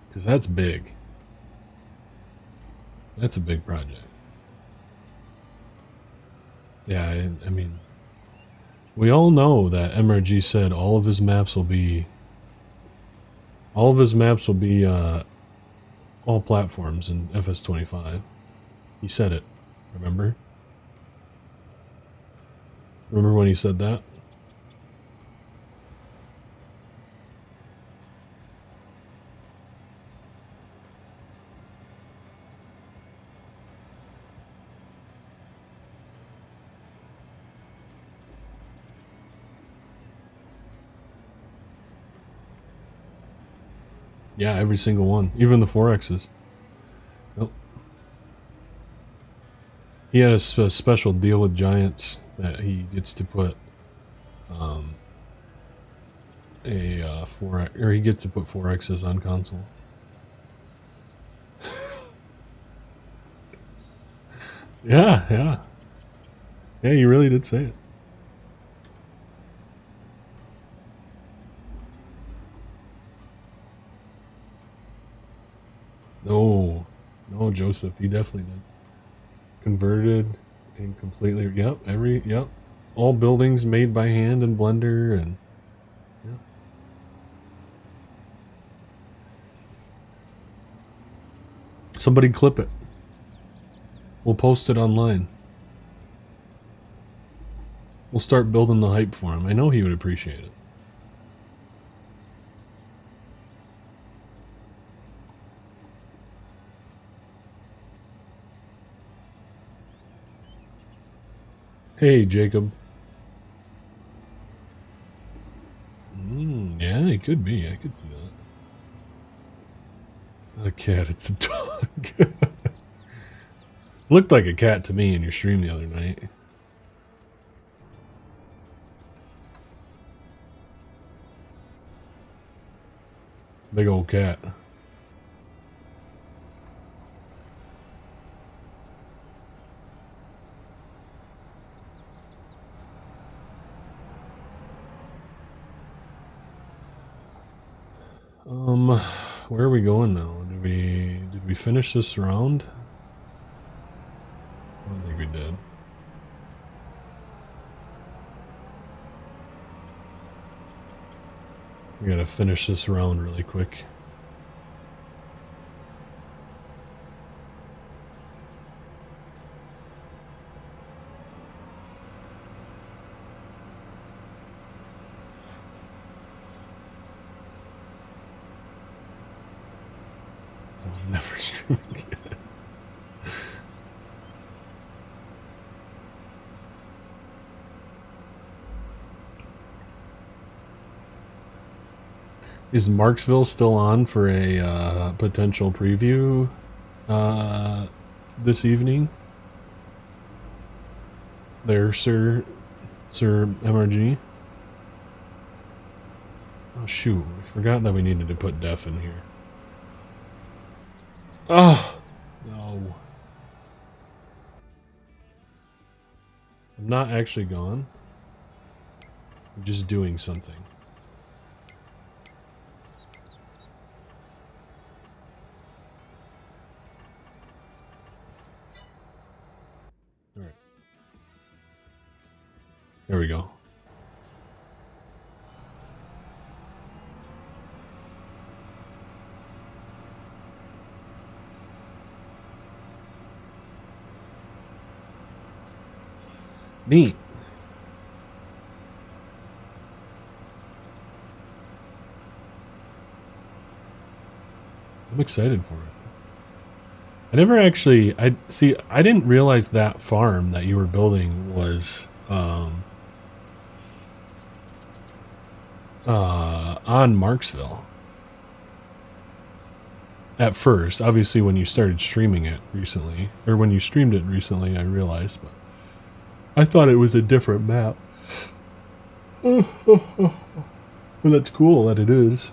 Because that's big. That's a big project. Yeah, I mean, we all know that MRG said all of his maps will be all platforms in FS25. He said it, remember? Remember when he said that? Yeah, every single one. Even the 4Xs. Nope. He had a special deal with Giants that he gets to put a 4X, or he gets to put 4Xs on console. Yeah. Yeah, you really did say it. No, Joseph, he definitely did. Converted and completely, yep. All buildings made by hand in Blender and, yeah. Somebody clip it. We'll post it online. We'll start building the hype for him. I know he would appreciate it. Hey, Jacob. Yeah, it could be. I could see that. It's not a cat, it's a dog. Looked like a cat to me in your stream the other night. Big old cat. Where are we going now? Did we finish this round? I don't think we did. We gotta finish this round really quick. Never stream again. Is Marksville still on for a potential preview this evening? There, Sir MRG. Oh shoot, we forgot that we needed to put def in here. Oh no. I'm not actually gone. I'm just doing something. Alright. There we go. Neat. I'm excited for it. I never actually, I didn't realize that farm that you were building was on Marksville. At first, obviously when you started streaming it recently, or when you streamed it recently, I realized, but I thought it was a different map. Well, that's cool that it is.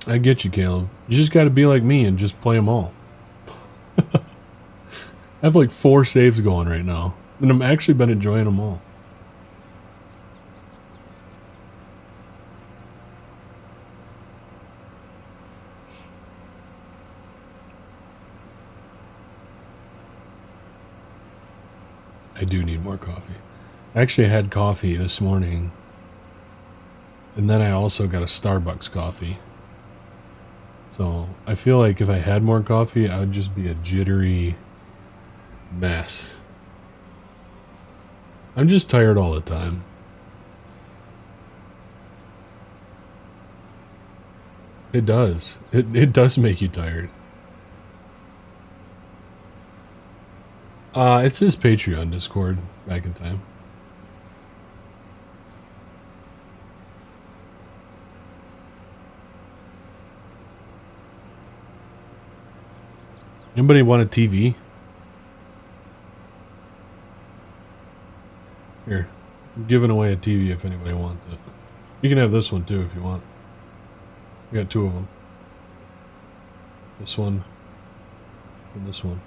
I get you, Caleb. You just got to be like me and just play them all. I have like 4 saves going right now, and I've actually been enjoying them all. I do need more coffee. I actually had coffee this morning, and then I also got a Starbucks coffee. So I feel like if I had more coffee, I would just be a jittery mess. I'm just tired all the time. It does. It does make you tired. It's his Patreon Discord back in time. Anybody want a TV? Here, I'm giving away a TV if anybody wants it. You can have this one too if you want. We got 2 of them. This one and this one.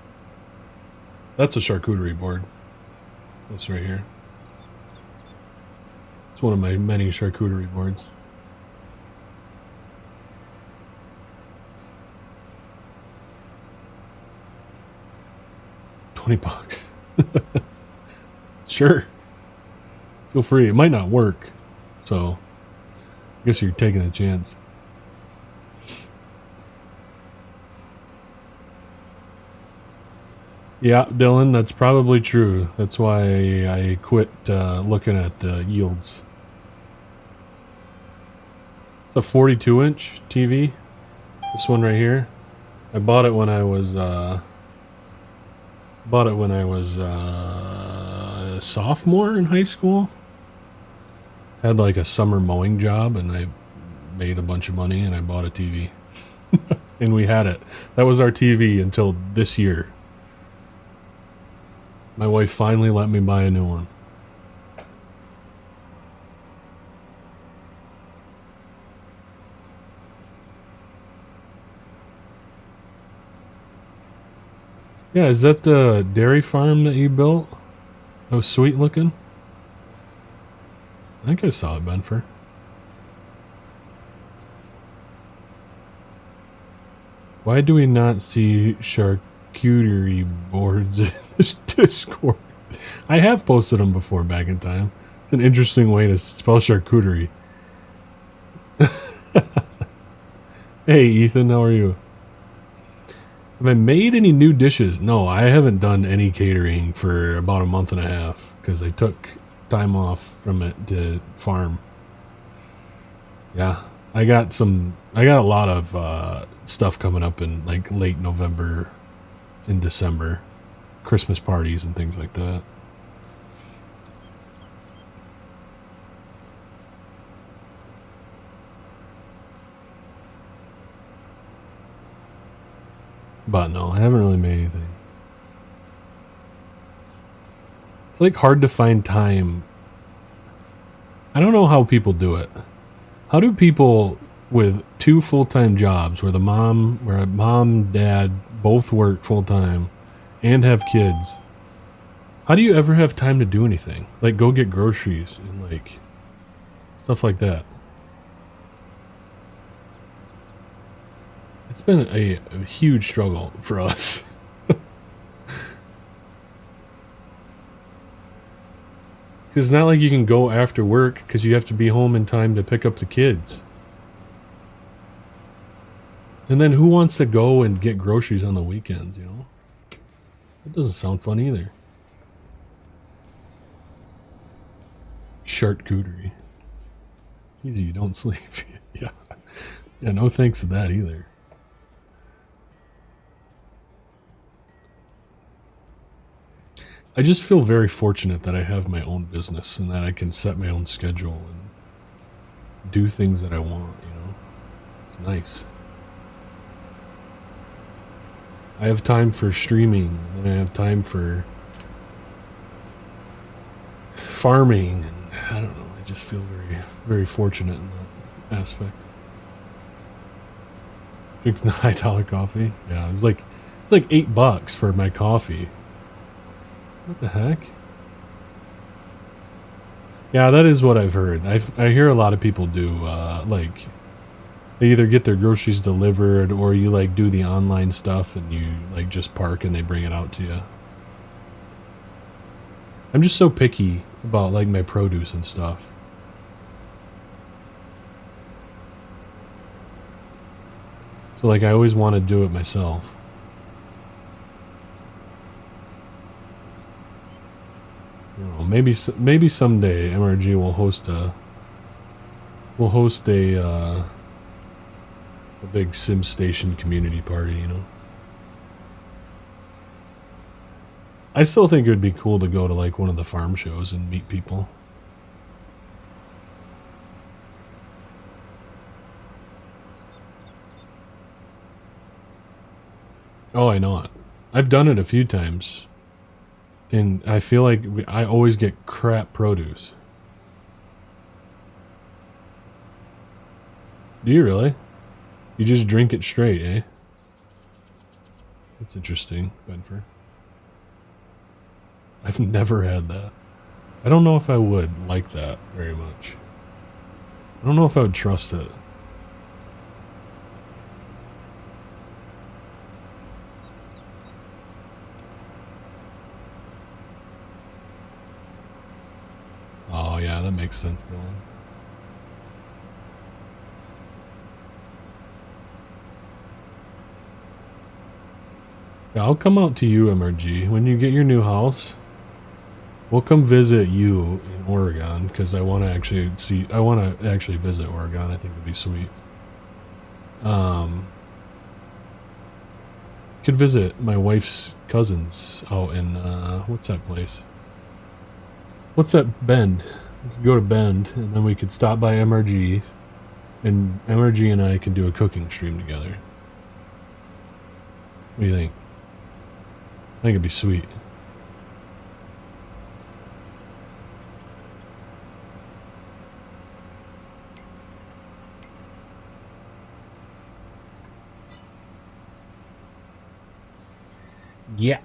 That's a charcuterie board. This right here. It's one of my many charcuterie boards. $20. Sure. Feel free. It might not work, so I guess you're taking a chance. Yeah, Dylan, that's probably true. That's why I quit looking at the yields. It's a 42-inch TV. This one right here. I bought it when I was a sophomore in high school. Had like a summer mowing job, and I made a bunch of money, and I bought a TV. And we had it. That was our TV until this year. My wife finally let me buy a new one. Yeah, is that the dairy farm that you built? That was sweet looking. I think I saw it, Benfer. Why do we not see charcuterie boards in this Discord? I have posted them before back in time. It's an interesting way to spell charcuterie. Hey, Ethan, how are you? Have I made any new dishes? No, I haven't done any catering for about a month and a half because I took time off from it to farm. Yeah, I got a lot of stuff coming up in like late November and December, Christmas parties and things like that. But no, I haven't really made anything. It's like hard to find time. I don't know how people do it. How do people with 2 full-time jobs where mom, dad both work full-time and have kids, how do you ever have time to do anything? Like go get groceries and like stuff like that. It's been a huge struggle for us. Because it's not like you can go after work because you have to be home in time to pick up the kids. And then who wants to go and get groceries on the weekends, you know? That doesn't sound fun either. Charcuterie. Easy, you don't sleep. Yeah. Yeah, no thanks to that either. I just feel very fortunate that I have my own business and that I can set my own schedule and do things that I want, you know? It's nice. I have time for streaming and I have time for farming and I don't know, I just feel very, very fortunate in that aspect. Drinking the $5 coffee? Yeah, it's like $8 for my coffee. What the heck? Yeah, that is what I've heard. I hear a lot of people do, like, they either get their groceries delivered or you, like, do the online stuff and you, like, just park and they bring it out to you. I'm just so picky about, like, my produce and stuff. So, like, I always want to do it myself. You know, maybe someday MRG will host a big Sim Station community party, you know. I still think it would be cool to go to like one of the farm shows and meet people. Oh, I know it. I've done it a few times. And I feel like I always get crap produce. Do you really? You just drink it straight, eh? That's interesting, Benfer. I've never had that. I don't know if I would like that very much. I don't know if I would trust it. Oh yeah, that makes sense, Dylan. Yeah, I'll come out to you, MRG. When you get your new house, we'll come visit you in Oregon, because I want to actually visit Oregon. I think it'd be sweet. Could visit my wife's cousins out in, what's that place? What's that? Bend. We could go to Bend, and then we could stop by MRG, and MRG and I can do a cooking stream together. What do you think? I think it'd be sweet. Yeah.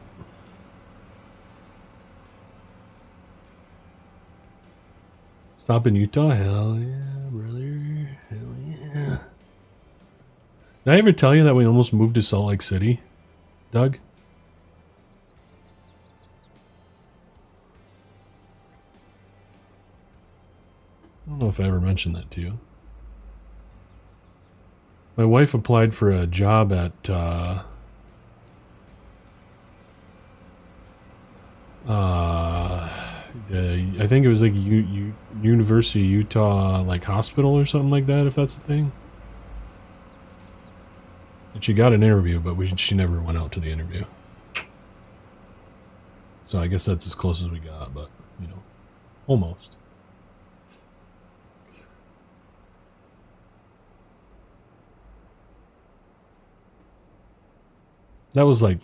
Stop in Utah? Hell yeah, brother. Hell yeah. Did I ever tell you that we almost moved to Salt Lake City, Doug? I don't know if I ever mentioned that to you. My wife applied for a job at I think it was like University of Utah like hospital or something like that, if that's the thing. And she got an interview, but she never went out to the interview. So I guess that's as close as we got, but you know, almost. That was like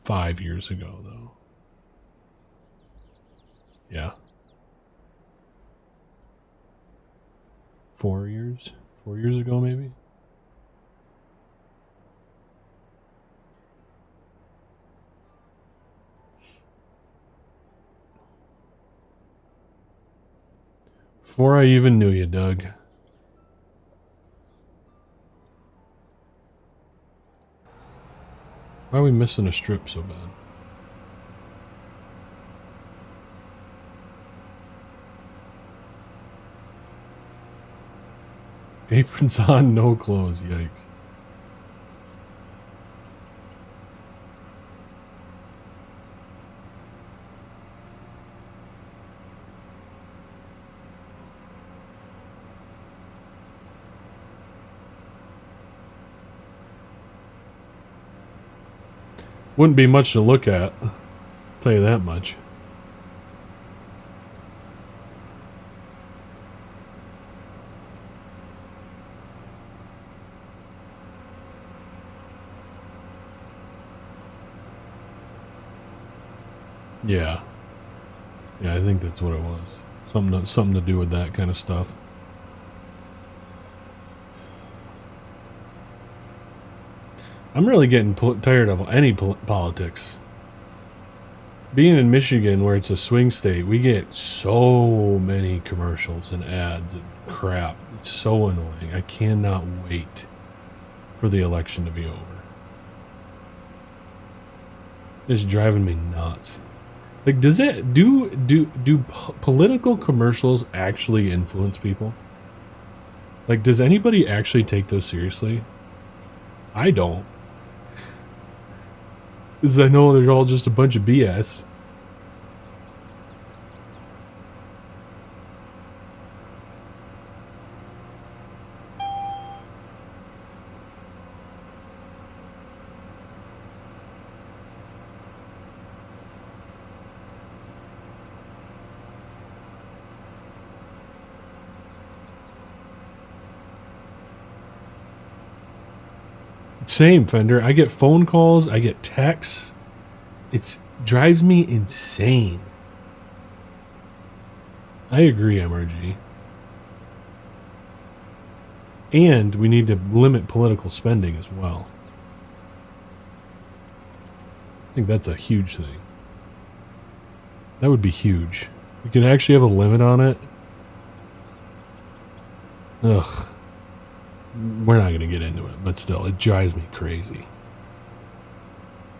5 years ago, though. Yeah. 4 years? 4 years ago, maybe? Before I even knew you, Doug. Why are we missing a strip so bad? Aprons on, no clothes, yikes. Wouldn't be much to look at, I'll tell you that much. Yeah. Yeah, I think that's what it was. Something to do with that kind of stuff. I'm really getting tired of any politics. Being in Michigan, where it's a swing state, we get so many commercials and ads and crap. It's so annoying. I cannot wait for the election to be over. It's driving me nuts. Like, does it do political commercials actually influence people? Like, does anybody actually take those seriously? I don't. Because I know they're all just a bunch of BS. Same, Fender. I get phone calls, I get texts. It drives me insane. I agree, MRG. And we need to limit political spending as well. I think that's a huge thing. That would be huge. We could actually have a limit on it. Ugh. We're not going to get into it, but still, it drives me crazy.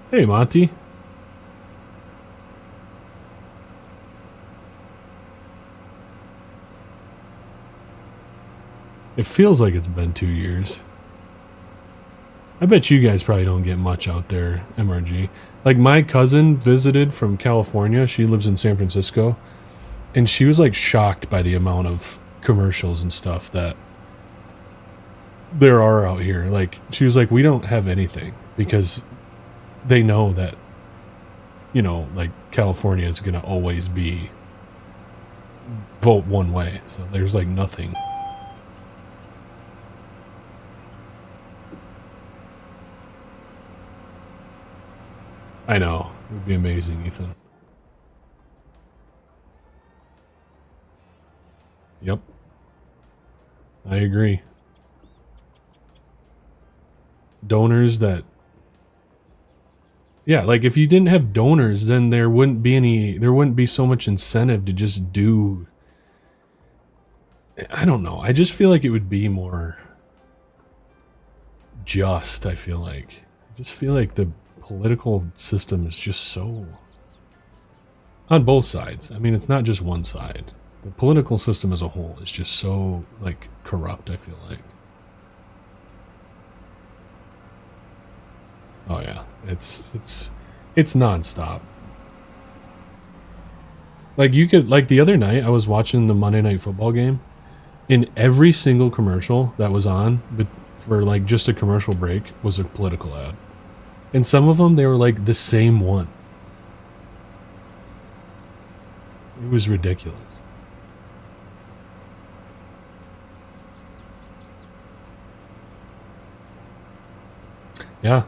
Hey, Monty. It feels like it's been 2 years. I bet you guys probably don't get much out there, MRG. Like, my cousin visited from California. She lives in San Francisco. And she was, like, shocked by the amount of commercials and stuff that there are out here. Like, she was like, we don't have anything because they know that, you know, like, California is going to always be vote one way. So there's, like, nothing. I know. It would be amazing, Ethan. Yep. I agree. Donors that... Yeah, like, if you didn't have donors, then there wouldn't be so much incentive to just do... I don't know. I just feel like it would be more just, I feel like. I just feel like the political system is just so... On both sides. I mean, it's not just one side. The political system as a whole is just so, like, corrupt, I feel like. Oh yeah, it's nonstop. Like you could, like the other night, I was watching the Monday Night Football game, and every single commercial that was on, but for like just a commercial break, was a political ad, and some of them they were like the same one. It was ridiculous. Yeah,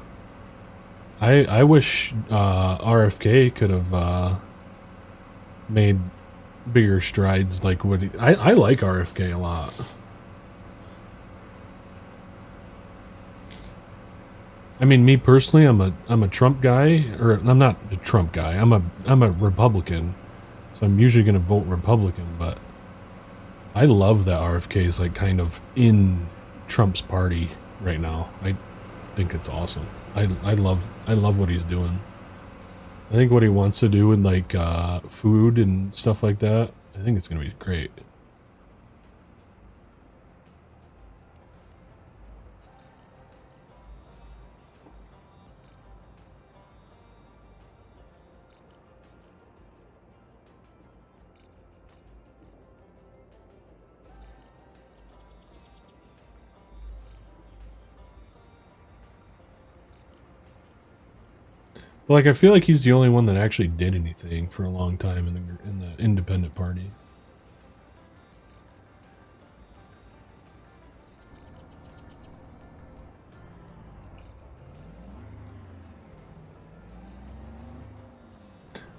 I wish RFK could have made bigger strides. Like what I like RFK a lot. I mean, me personally, I'm a Trump guy, or I'm not a Trump guy. I'm a Republican, so I'm usually going to vote Republican. But I love that RFK is like kind of in Trump's party right now. I think it's awesome. I love what he's doing. I think what he wants to do with like food and stuff like that, I think it's gonna be great. But like I feel like he's the only one that actually did anything for a long time in the independent party.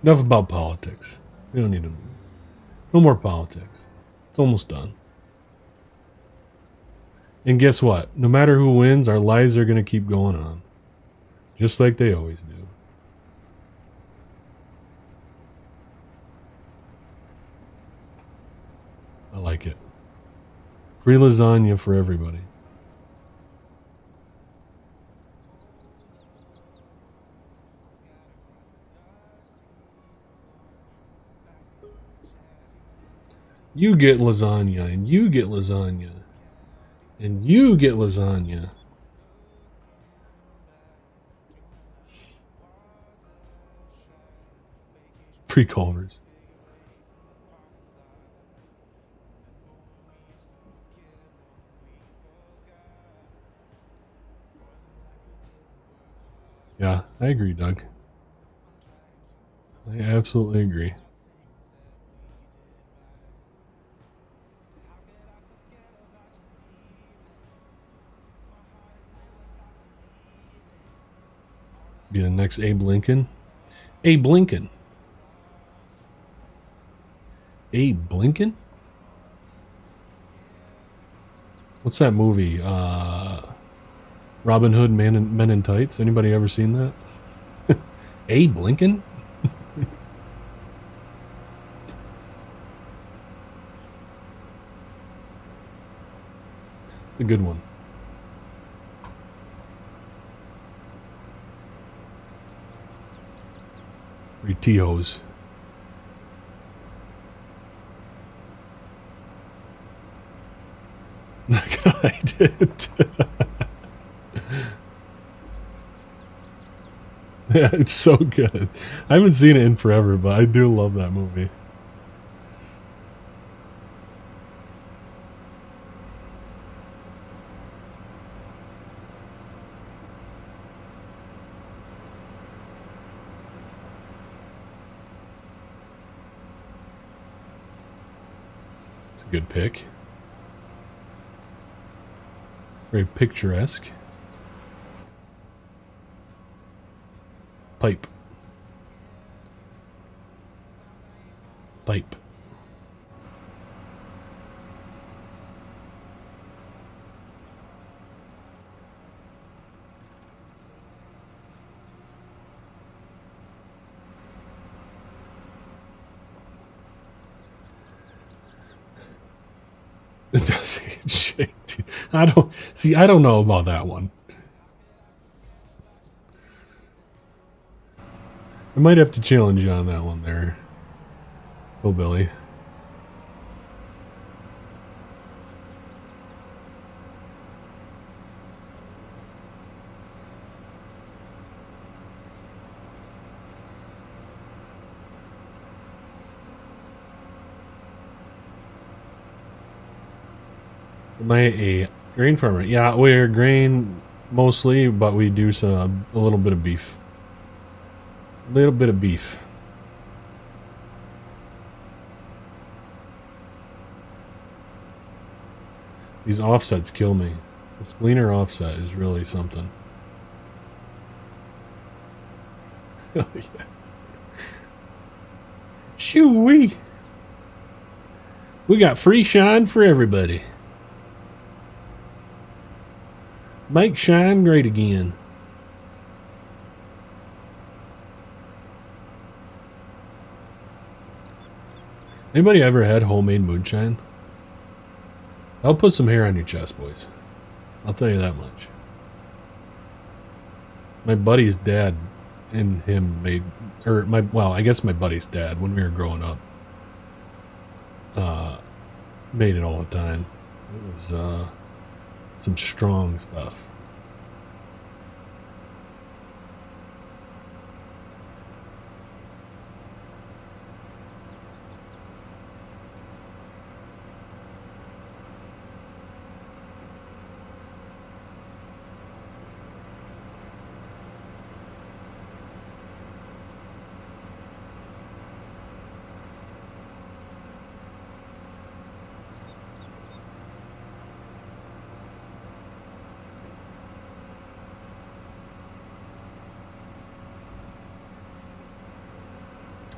Enough about politics. We don't need to. No more politics. It's almost done. And guess what? No matter who wins, our lives are going to keep going on. Just like they always do. I like it. Free lasagna for everybody. You get lasagna, and you get lasagna, and you get lasagna. Free Culvers. Yeah, I agree, Doug. I absolutely agree. Be the next Abe Lincoln. Abe Lincoln. Abe Lincoln? What's that movie? Robin Hood Men in Tights. Anybody ever seen that? Abe Lincoln? It's a good one. Retios. I did. Yeah, it's so good. I haven't seen it in forever, but I do love that movie. It's a good pick. Very picturesque. Pipe. Pipe. It does shake. I don't know about that one. I might have to challenge you on that one there. Oh, Billy. Am I a grain farmer? Yeah, we're grain mostly, but we do some a little bit of beef. A little bit of beef. These offsets kill me. This gleaner offset is really something. Oh yeah. Shoo-wee! We got free shine for everybody. Make shine great again. Anybody ever had homemade moonshine? I'll put some hair on your chest, boys. I'll tell you that much. My buddy's dad and him made, well, I guess my buddy's dad, when we were growing up, made it all the time. It was, some strong stuff.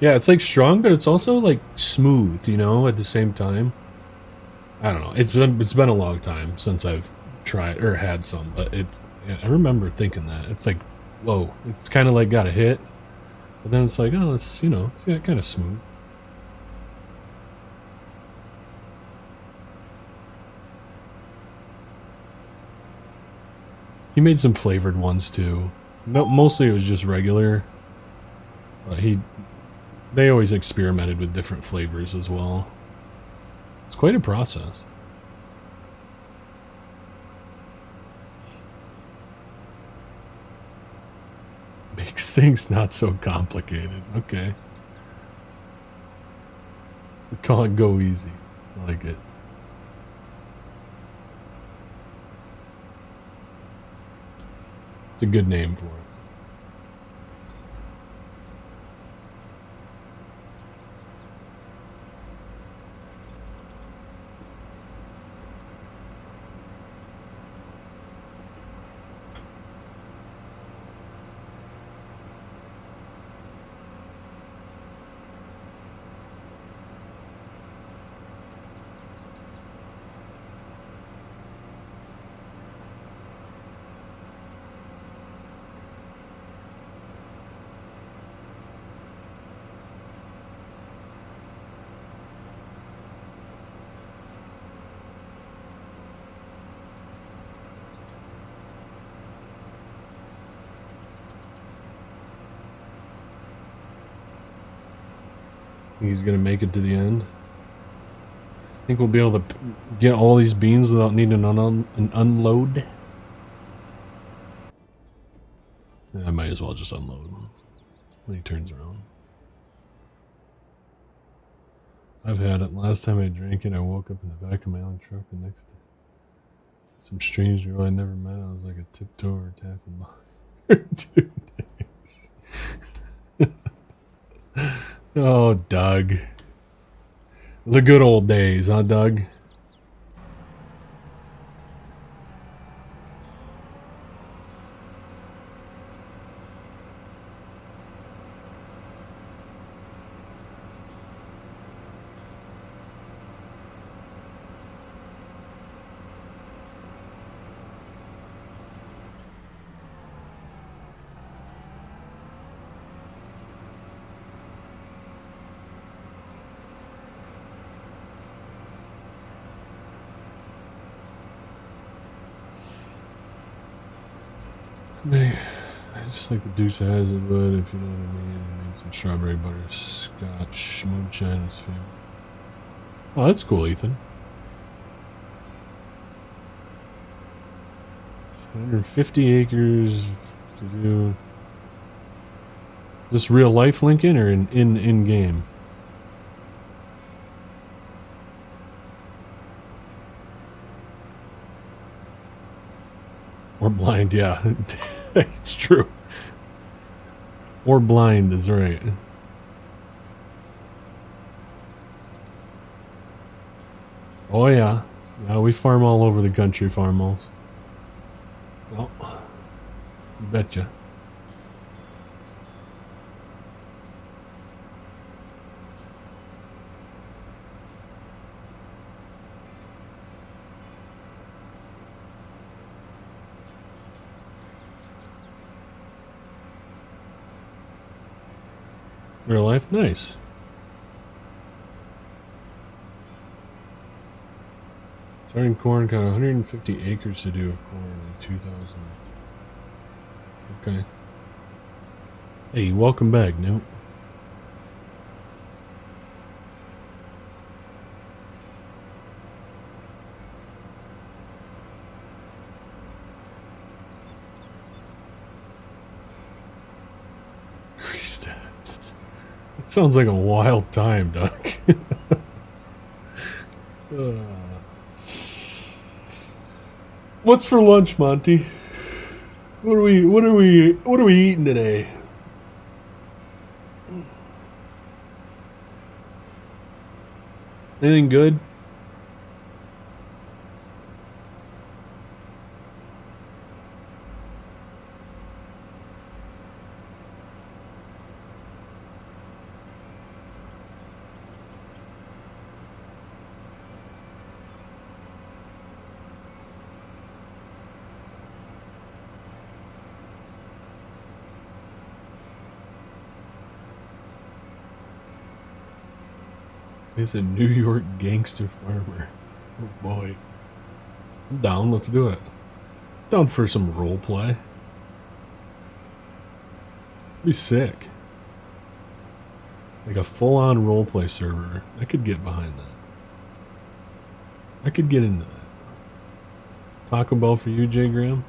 Yeah, it's like strong, but it's also like smooth, you know, at the same time. I don't know. It's been a long time since I've tried or had some, but yeah, I remember thinking that. It's like, whoa, it's kind of like got a hit, but then it's like, oh, it's, you know, it's kind of smooth. He made some flavored ones too. No, mostly it was just regular. But they always experimented with different flavors as well. It's quite a process. Makes things not so complicated. Okay. We call it Go Easy. I like it. It's a good name for it. He's gonna make it to the end. Think we'll be able to get all these beans without needing an unload? I might as well just unload when he turns around. I've had it. Last time I drank it, I woke up in the back of my own truck the next day. Some strange girl I never met. I was like a tiptoe or tapping box for 2 days. Oh, Doug. The good old days, huh, Doug? I just like the Deuce has it, but if you know what I mean, I made some strawberry butterscotch moonshine is favorite. Oh, that's cool, Ethan. 150 acres to do. Is this real life, Lincoln, or in game? Or blind, yeah. It's true. Or blind is right. Oh yeah. Yeah, we farm all over the country, farmals. Well, you betcha. Real life, nice. Starting corn, got 150 acres to do of corn in 2000. Okay. Hey, welcome back, Newt. Christ, it sounds like a wild time, Doc. What's for lunch, Monty? What are we eating today? Anything good? He's a New York gangster farmer. Oh boy. I'm down, let's do it. Down for some role play. Be sick. Like a full-on roleplay server. I could get behind that. I could get into that. Taco Bell for you, J. Graham?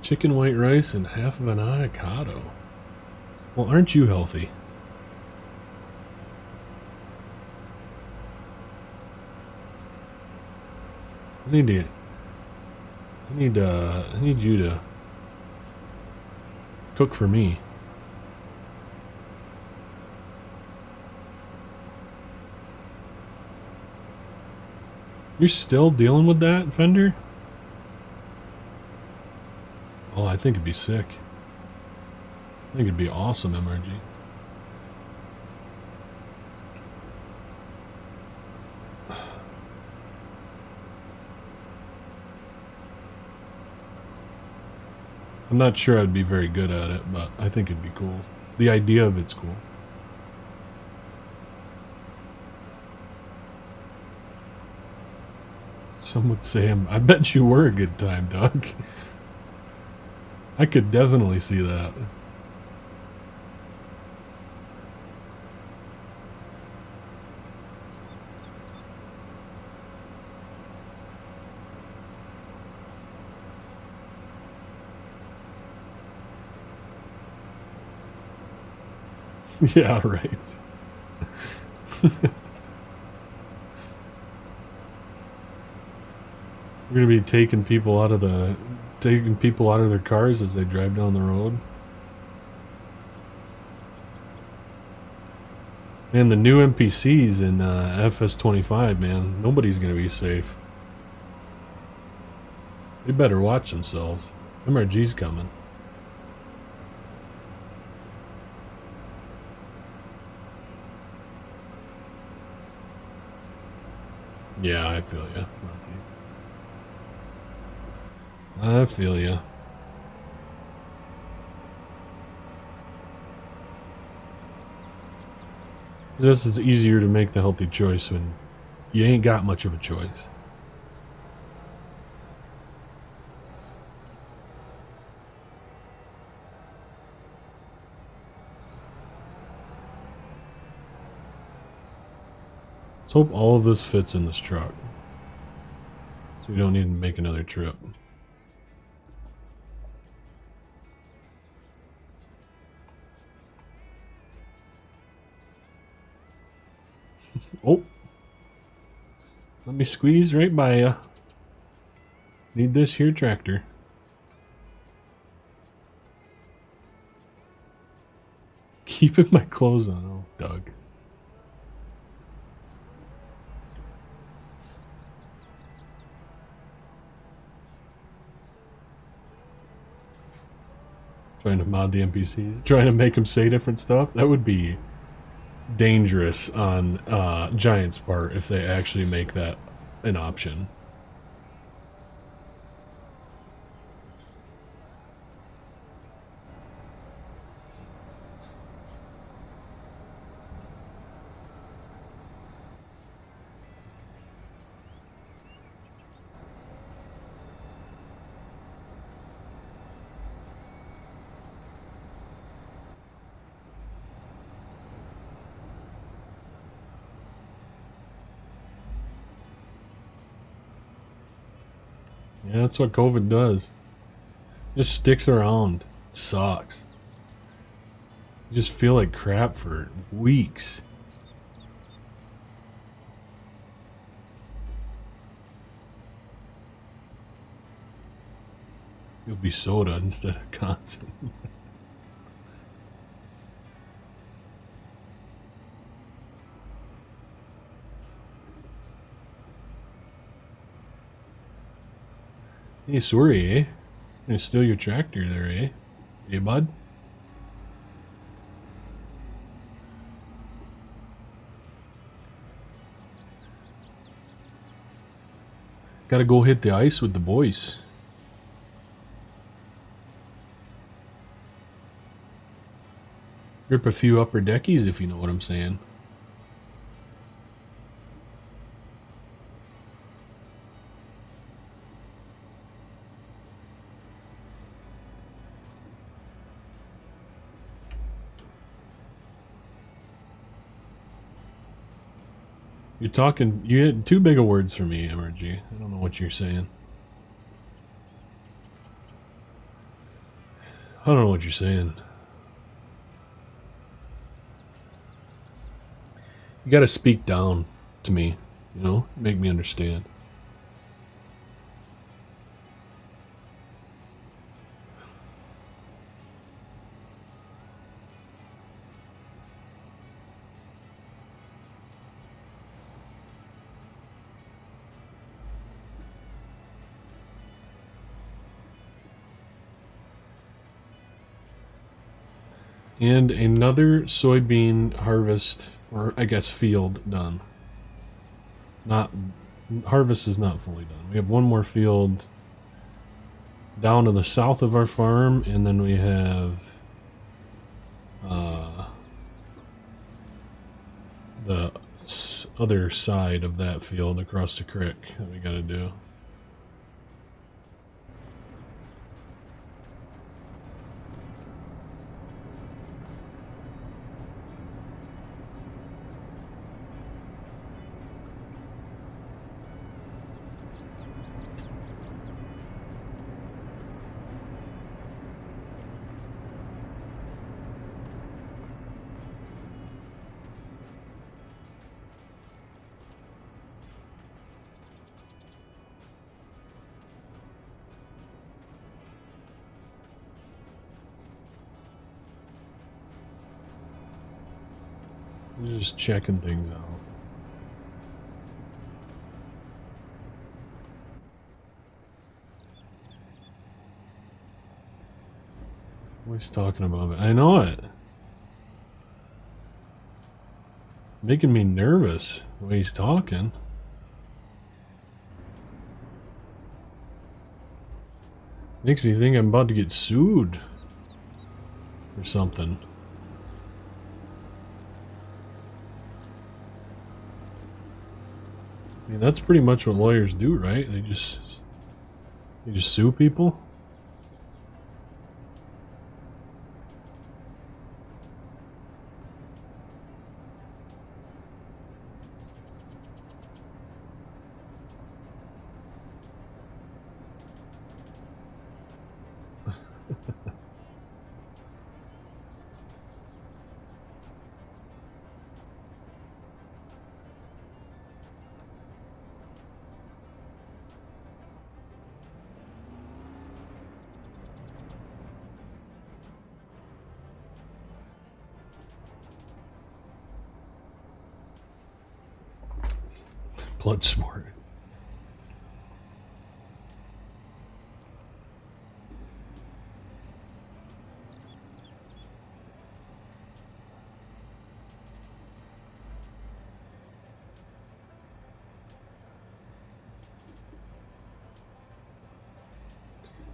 Chicken white rice and half of an avocado. Well, aren't you healthy? I need you to cook for me. You're still dealing with that, Fender? Oh, I think it'd be sick. I think it'd be awesome, MRG. I'm not sure I'd be very good at it, but I think it'd be cool. The idea of it's cool. Some would say, I bet you were a good time, Doug. I could definitely see that. Yeah, right. We're gonna be taking people out of their cars as they drive down the road. Man, the new NPCs in FS25, man, nobody's gonna be safe. They better watch themselves. MRG's coming. Yeah, I feel ya. I feel ya. This is easier to make the healthy choice when you ain't got much of a choice. Let's hope all of this fits in this truck. So we don't need to make another trip. Oh. Let me squeeze right by ya. Need this here tractor. Keeping my clothes on. Oh, Doug. Trying to mod the NPCs. Trying to make them say different stuff. That would be dangerous on Giant's part if they actually make that an option. Yeah, that's what COVID does. Just sticks around. It sucks. You just feel like crap for weeks. You'll be soda instead of constant. Hey, sorry, eh? Gonna steal your tractor there, eh? Hey, bud? Gotta go hit the ice with the boys. Rip a few upper deckies, if you know what I'm saying. You're talking, you had too big of words for me, MRG. I don't know what you're saying. I don't know what you're saying. You gotta speak down to me, you know? Make me understand. And another soybean harvest, or I guess field, done. Not, harvest is not fully done. We have one more field down to the south of our farm, and then we have the other side of that field across the creek that we gotta do. Just checking things out. Always talking about it. I know it. Making me nervous the way he's talking. Makes me think I'm about to get sued or something. I mean, that's pretty much what lawyers do, right? They just sue people. Blood sport.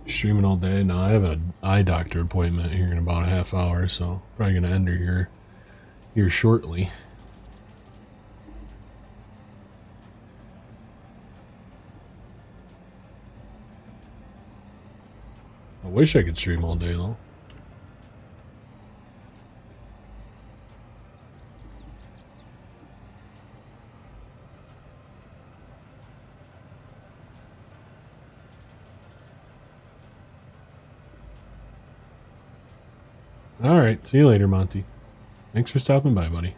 Streaming all day. No, I have an eye doctor appointment here in about a half hour, so probably gonna end her here shortly. I wish I could stream all day though. Alright, see you later, Monty. Thanks for stopping by, buddy.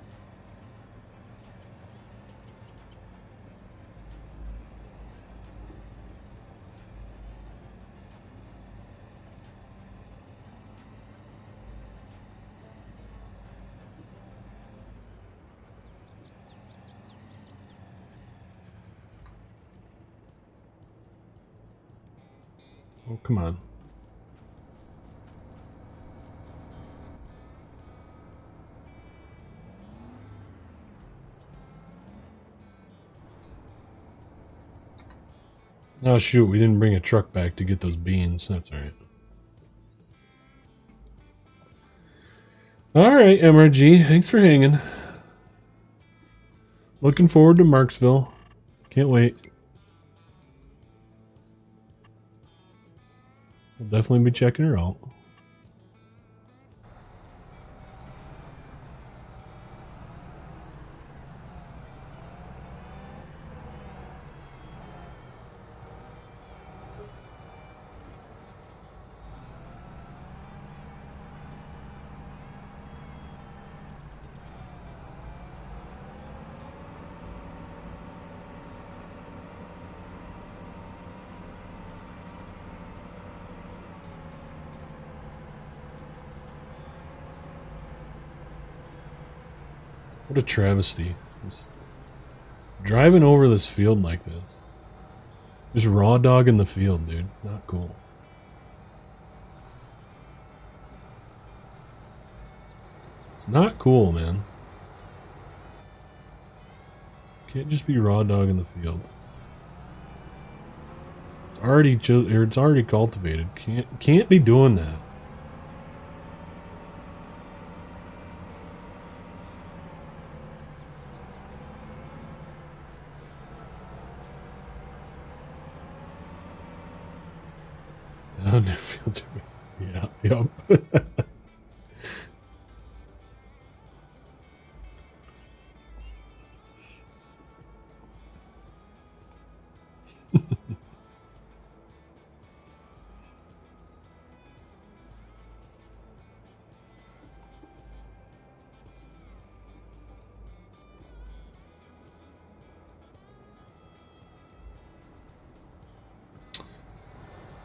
Oh, come on. Oh shoot, we didn't bring a truck back to get those beans. That's alright. Alright, MRG, thanks for hanging. Looking forward to Marksville. Can't wait. We'll definitely be checking her out. What a travesty. Just driving over this field like this. Just raw dog in the field, dude. Not cool. It's not cool, man. Can't just be raw dog in the field. It's already cultivated. Can't be doing that. Down their fields. Yeah, yep.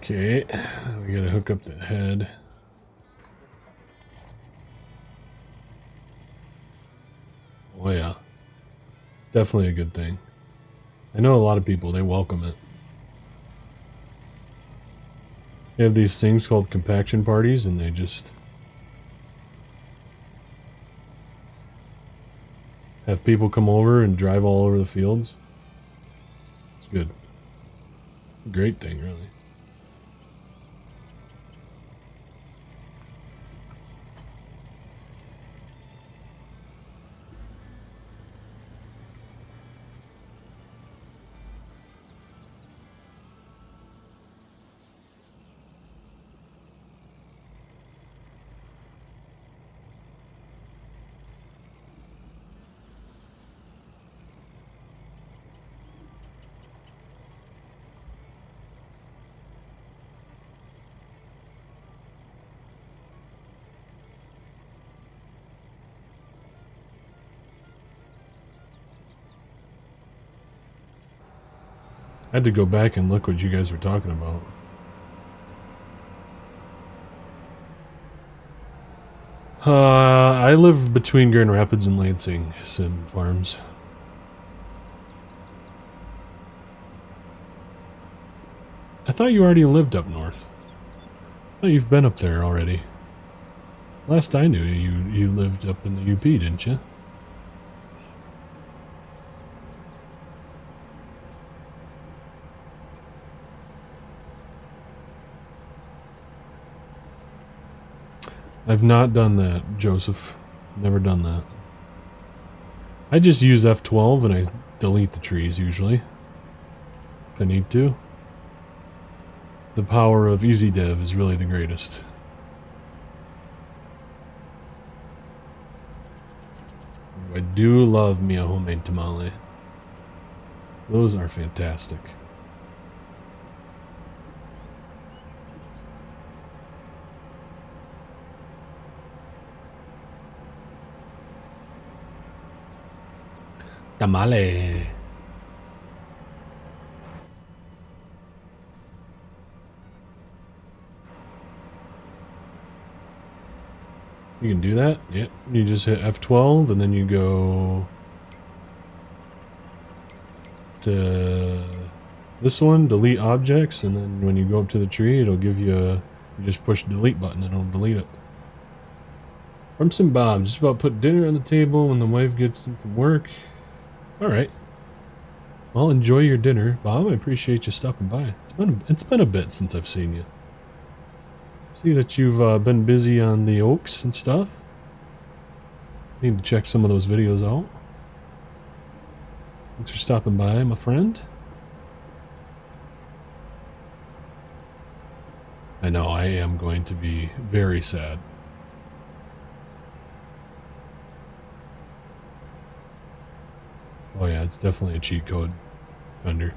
Okay, we gotta hook up the head. Oh yeah, definitely a good thing. I know a lot of people, they welcome it. They have these things called compaction parties, and they just have people come over and drive all over the fields. It's good. Great thing, really. I had to go back and look what you guys were talking about. I live between Grand Rapids and Lansing, said Farms. thought you already lived up north. I thought you've been up there already. Last I knew, you lived up in the UP, didn't you? I've not done that, Joseph. Never done that. I just use F12 and I delete the trees usually. If I need to. The power of easy dev is really the greatest. I do love me a homemade tamale. Those are fantastic. Tamale. You can do that? Yep. You just hit F12 and then you go to this one, delete objects, and then when you go up to the tree, it'll give you a, you just push the delete button and it'll delete it. From some Bob, just about put dinner on the table when the wife gets in from work. Alright. Well, enjoy your dinner, Bob. I appreciate you stopping by. It's been a bit since I've seen you. See that you've been busy on the oaks and stuff. Need to check some of those videos out. Thanks for stopping by, my friend. I know I am going to be very sad. Oh yeah, it's definitely a cheat code vendor.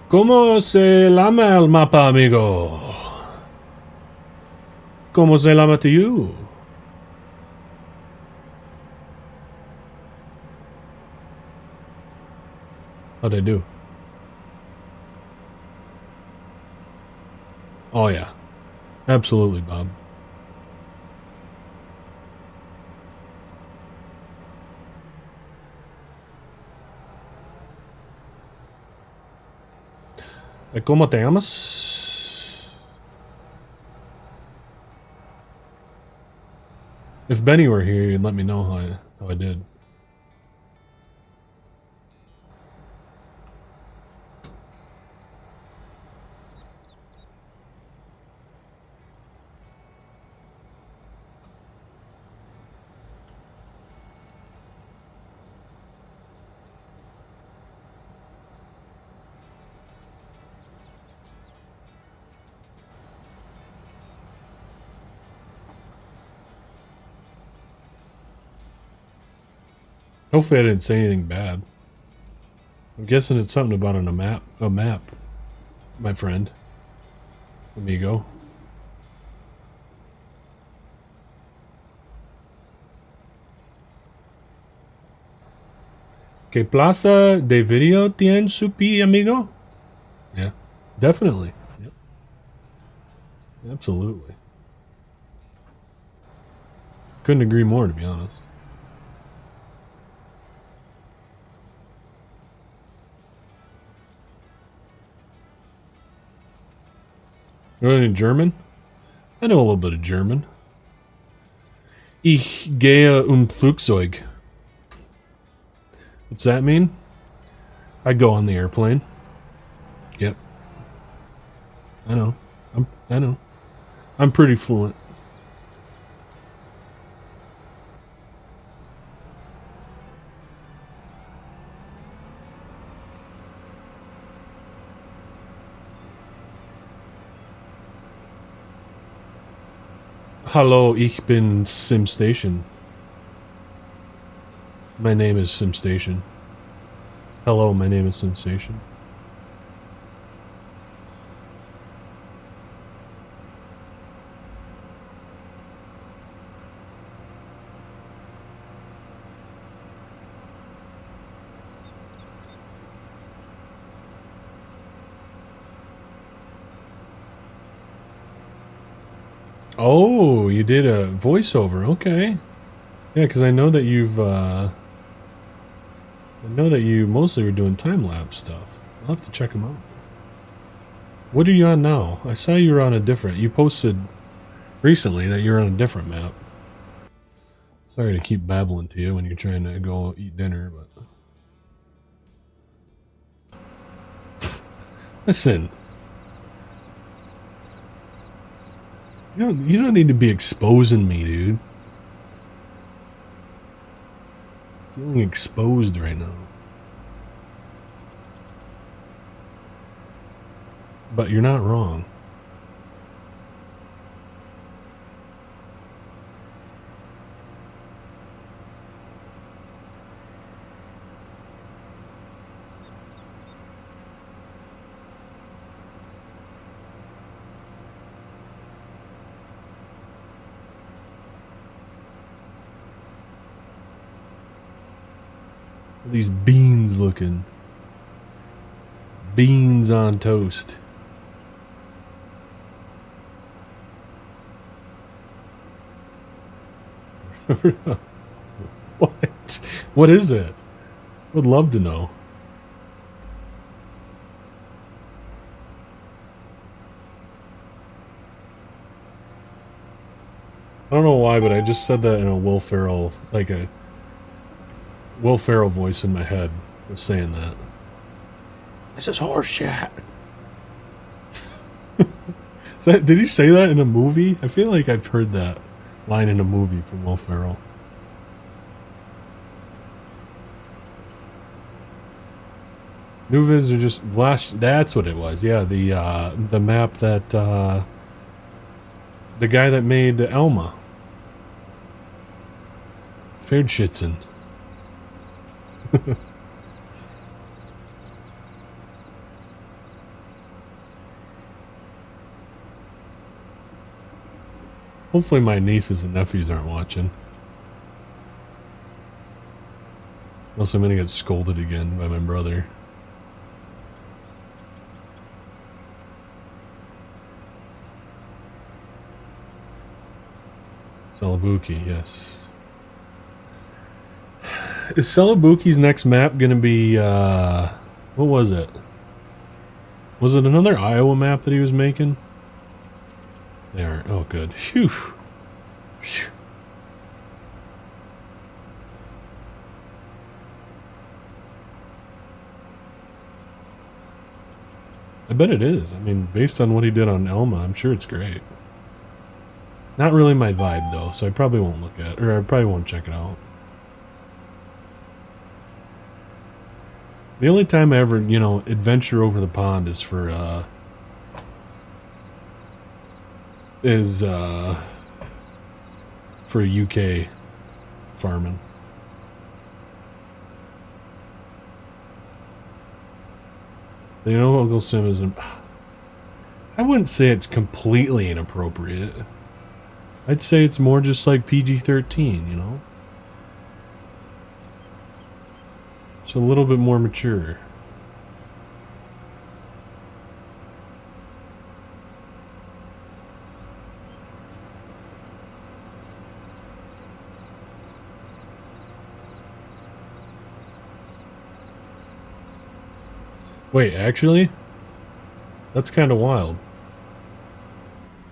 ¿Cómo se llama el mapa, amigo? ¿Cómo se llama to you? How'd I do? Oh yeah. Absolutely, Bob. ¿Cómo te llamas? If Benny were here, he'd let me know how I did. Hopefully I didn't say anything bad. I'm guessing it's something about a map, my friend. Amigo. ¿Qué plaza de video tiene su pi, amigo? Yeah, definitely. Yep. Absolutely. Couldn't agree more, to be honest. You know any German? I know a little bit of German. Ich gehe Flugzeug. What's that mean? I go on the airplane. Yep. I know. I know. I'm pretty fluent. Hallo, ich bin SimStation. My name is SimStation. Hello, my name is SimStation. Oh, you did a voiceover. Okay. Yeah, because I know that I know that you mostly were doing time-lapse stuff. I'll have to check them out. What are you on now? I saw you were on a different... You posted recently that you're on a different map. Sorry to keep babbling to you when you're trying to go eat dinner, but... Listen. You don't need to be exposing me, dude. I'm feeling exposed right now. But you're not wrong. These beans looking. Beans on toast. What? What is it? Would love to know. I don't know why, but I just said that in a Will Ferrell, like a Will Ferrell voice in my head was saying that. This is horse shit. Did he say that in a movie? I feel like I've heard that line in a movie from Will Ferrell. New vids are just flash. That's what it was. Yeah, the map that the guy that made Alma, Ferdschützen. Hopefully my nieces and nephews aren't watching. Else I'm gonna get scolded again by my brother. Celebuki, yes. Is Celebuki's next map gonna be, what was it? Was it another Iowa map that he was making? They aren't. Oh, good. Phew. Phew. I bet it is. I mean, based on what he did on Alma, I'm sure it's great. Not really my vibe, though, so I probably won't look at it, or I probably won't check it out. The only time I ever, you know, adventure over the pond is for, for UK farming. You know, Uncle Sim is... I wouldn't say it's completely inappropriate. I'd say it's more just like PG-13, you know? It's a little bit more mature. Wait, actually? That's kind of wild.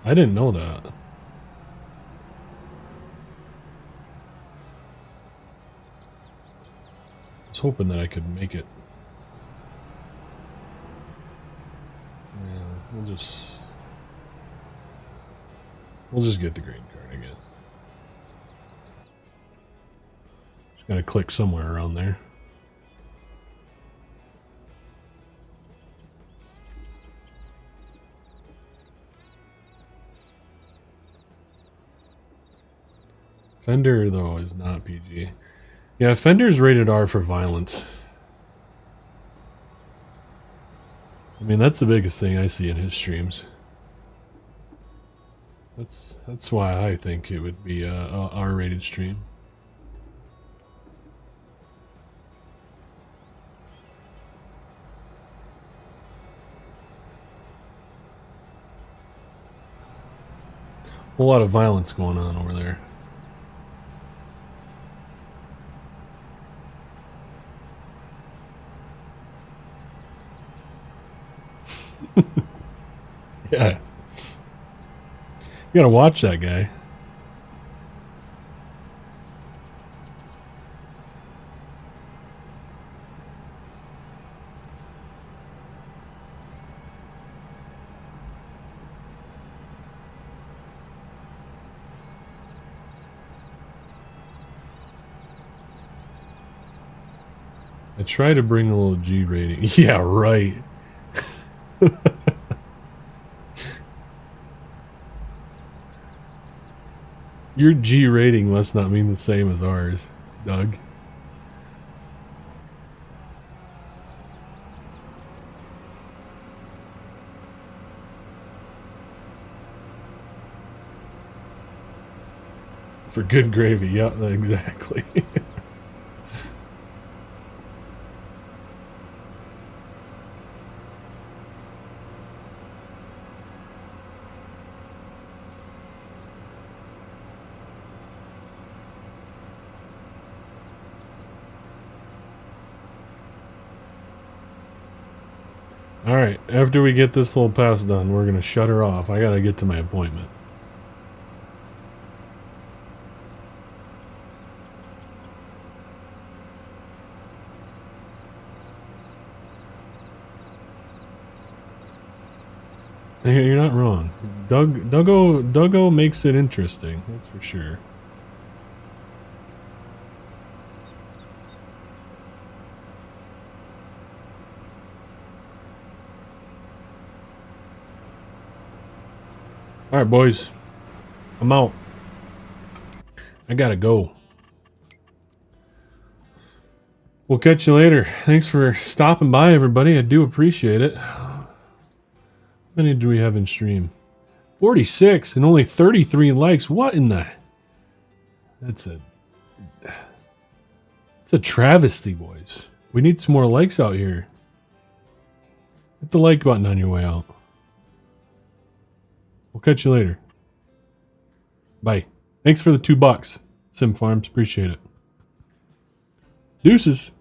I didn't know that. I was hoping that I could make it. Yeah, we'll just get the green card, I guess. Just gotta click somewhere around there. Fender, though, is not PG. Yeah, Fender is rated R for violence. I mean, that's the biggest thing I see in his streams. That's why I think it would be a R-rated stream. whole lot of violence going on over there. Yeah. You gotta watch that guy. I try to bring a little G rating. Yeah, right. Your G rating must not mean the same as ours, Doug. For good gravy, yeah, exactly. Alright, after we get this little pass done, we're gonna shut her off. I gotta get to my appointment. Hey, you're not wrong. Duggo makes it interesting, that's for sure. Alright, boys. I'm out. I gotta go. We'll catch you later. Thanks for stopping by, everybody. I do appreciate it. How many do we have in stream? 46 and only 33 likes. What in the... It's a travesty, boys. We need some more likes out here. Hit the like button on your way out. We'll catch you later. Bye. Thanks for the $2. Sim Farms, appreciate it. Deuces.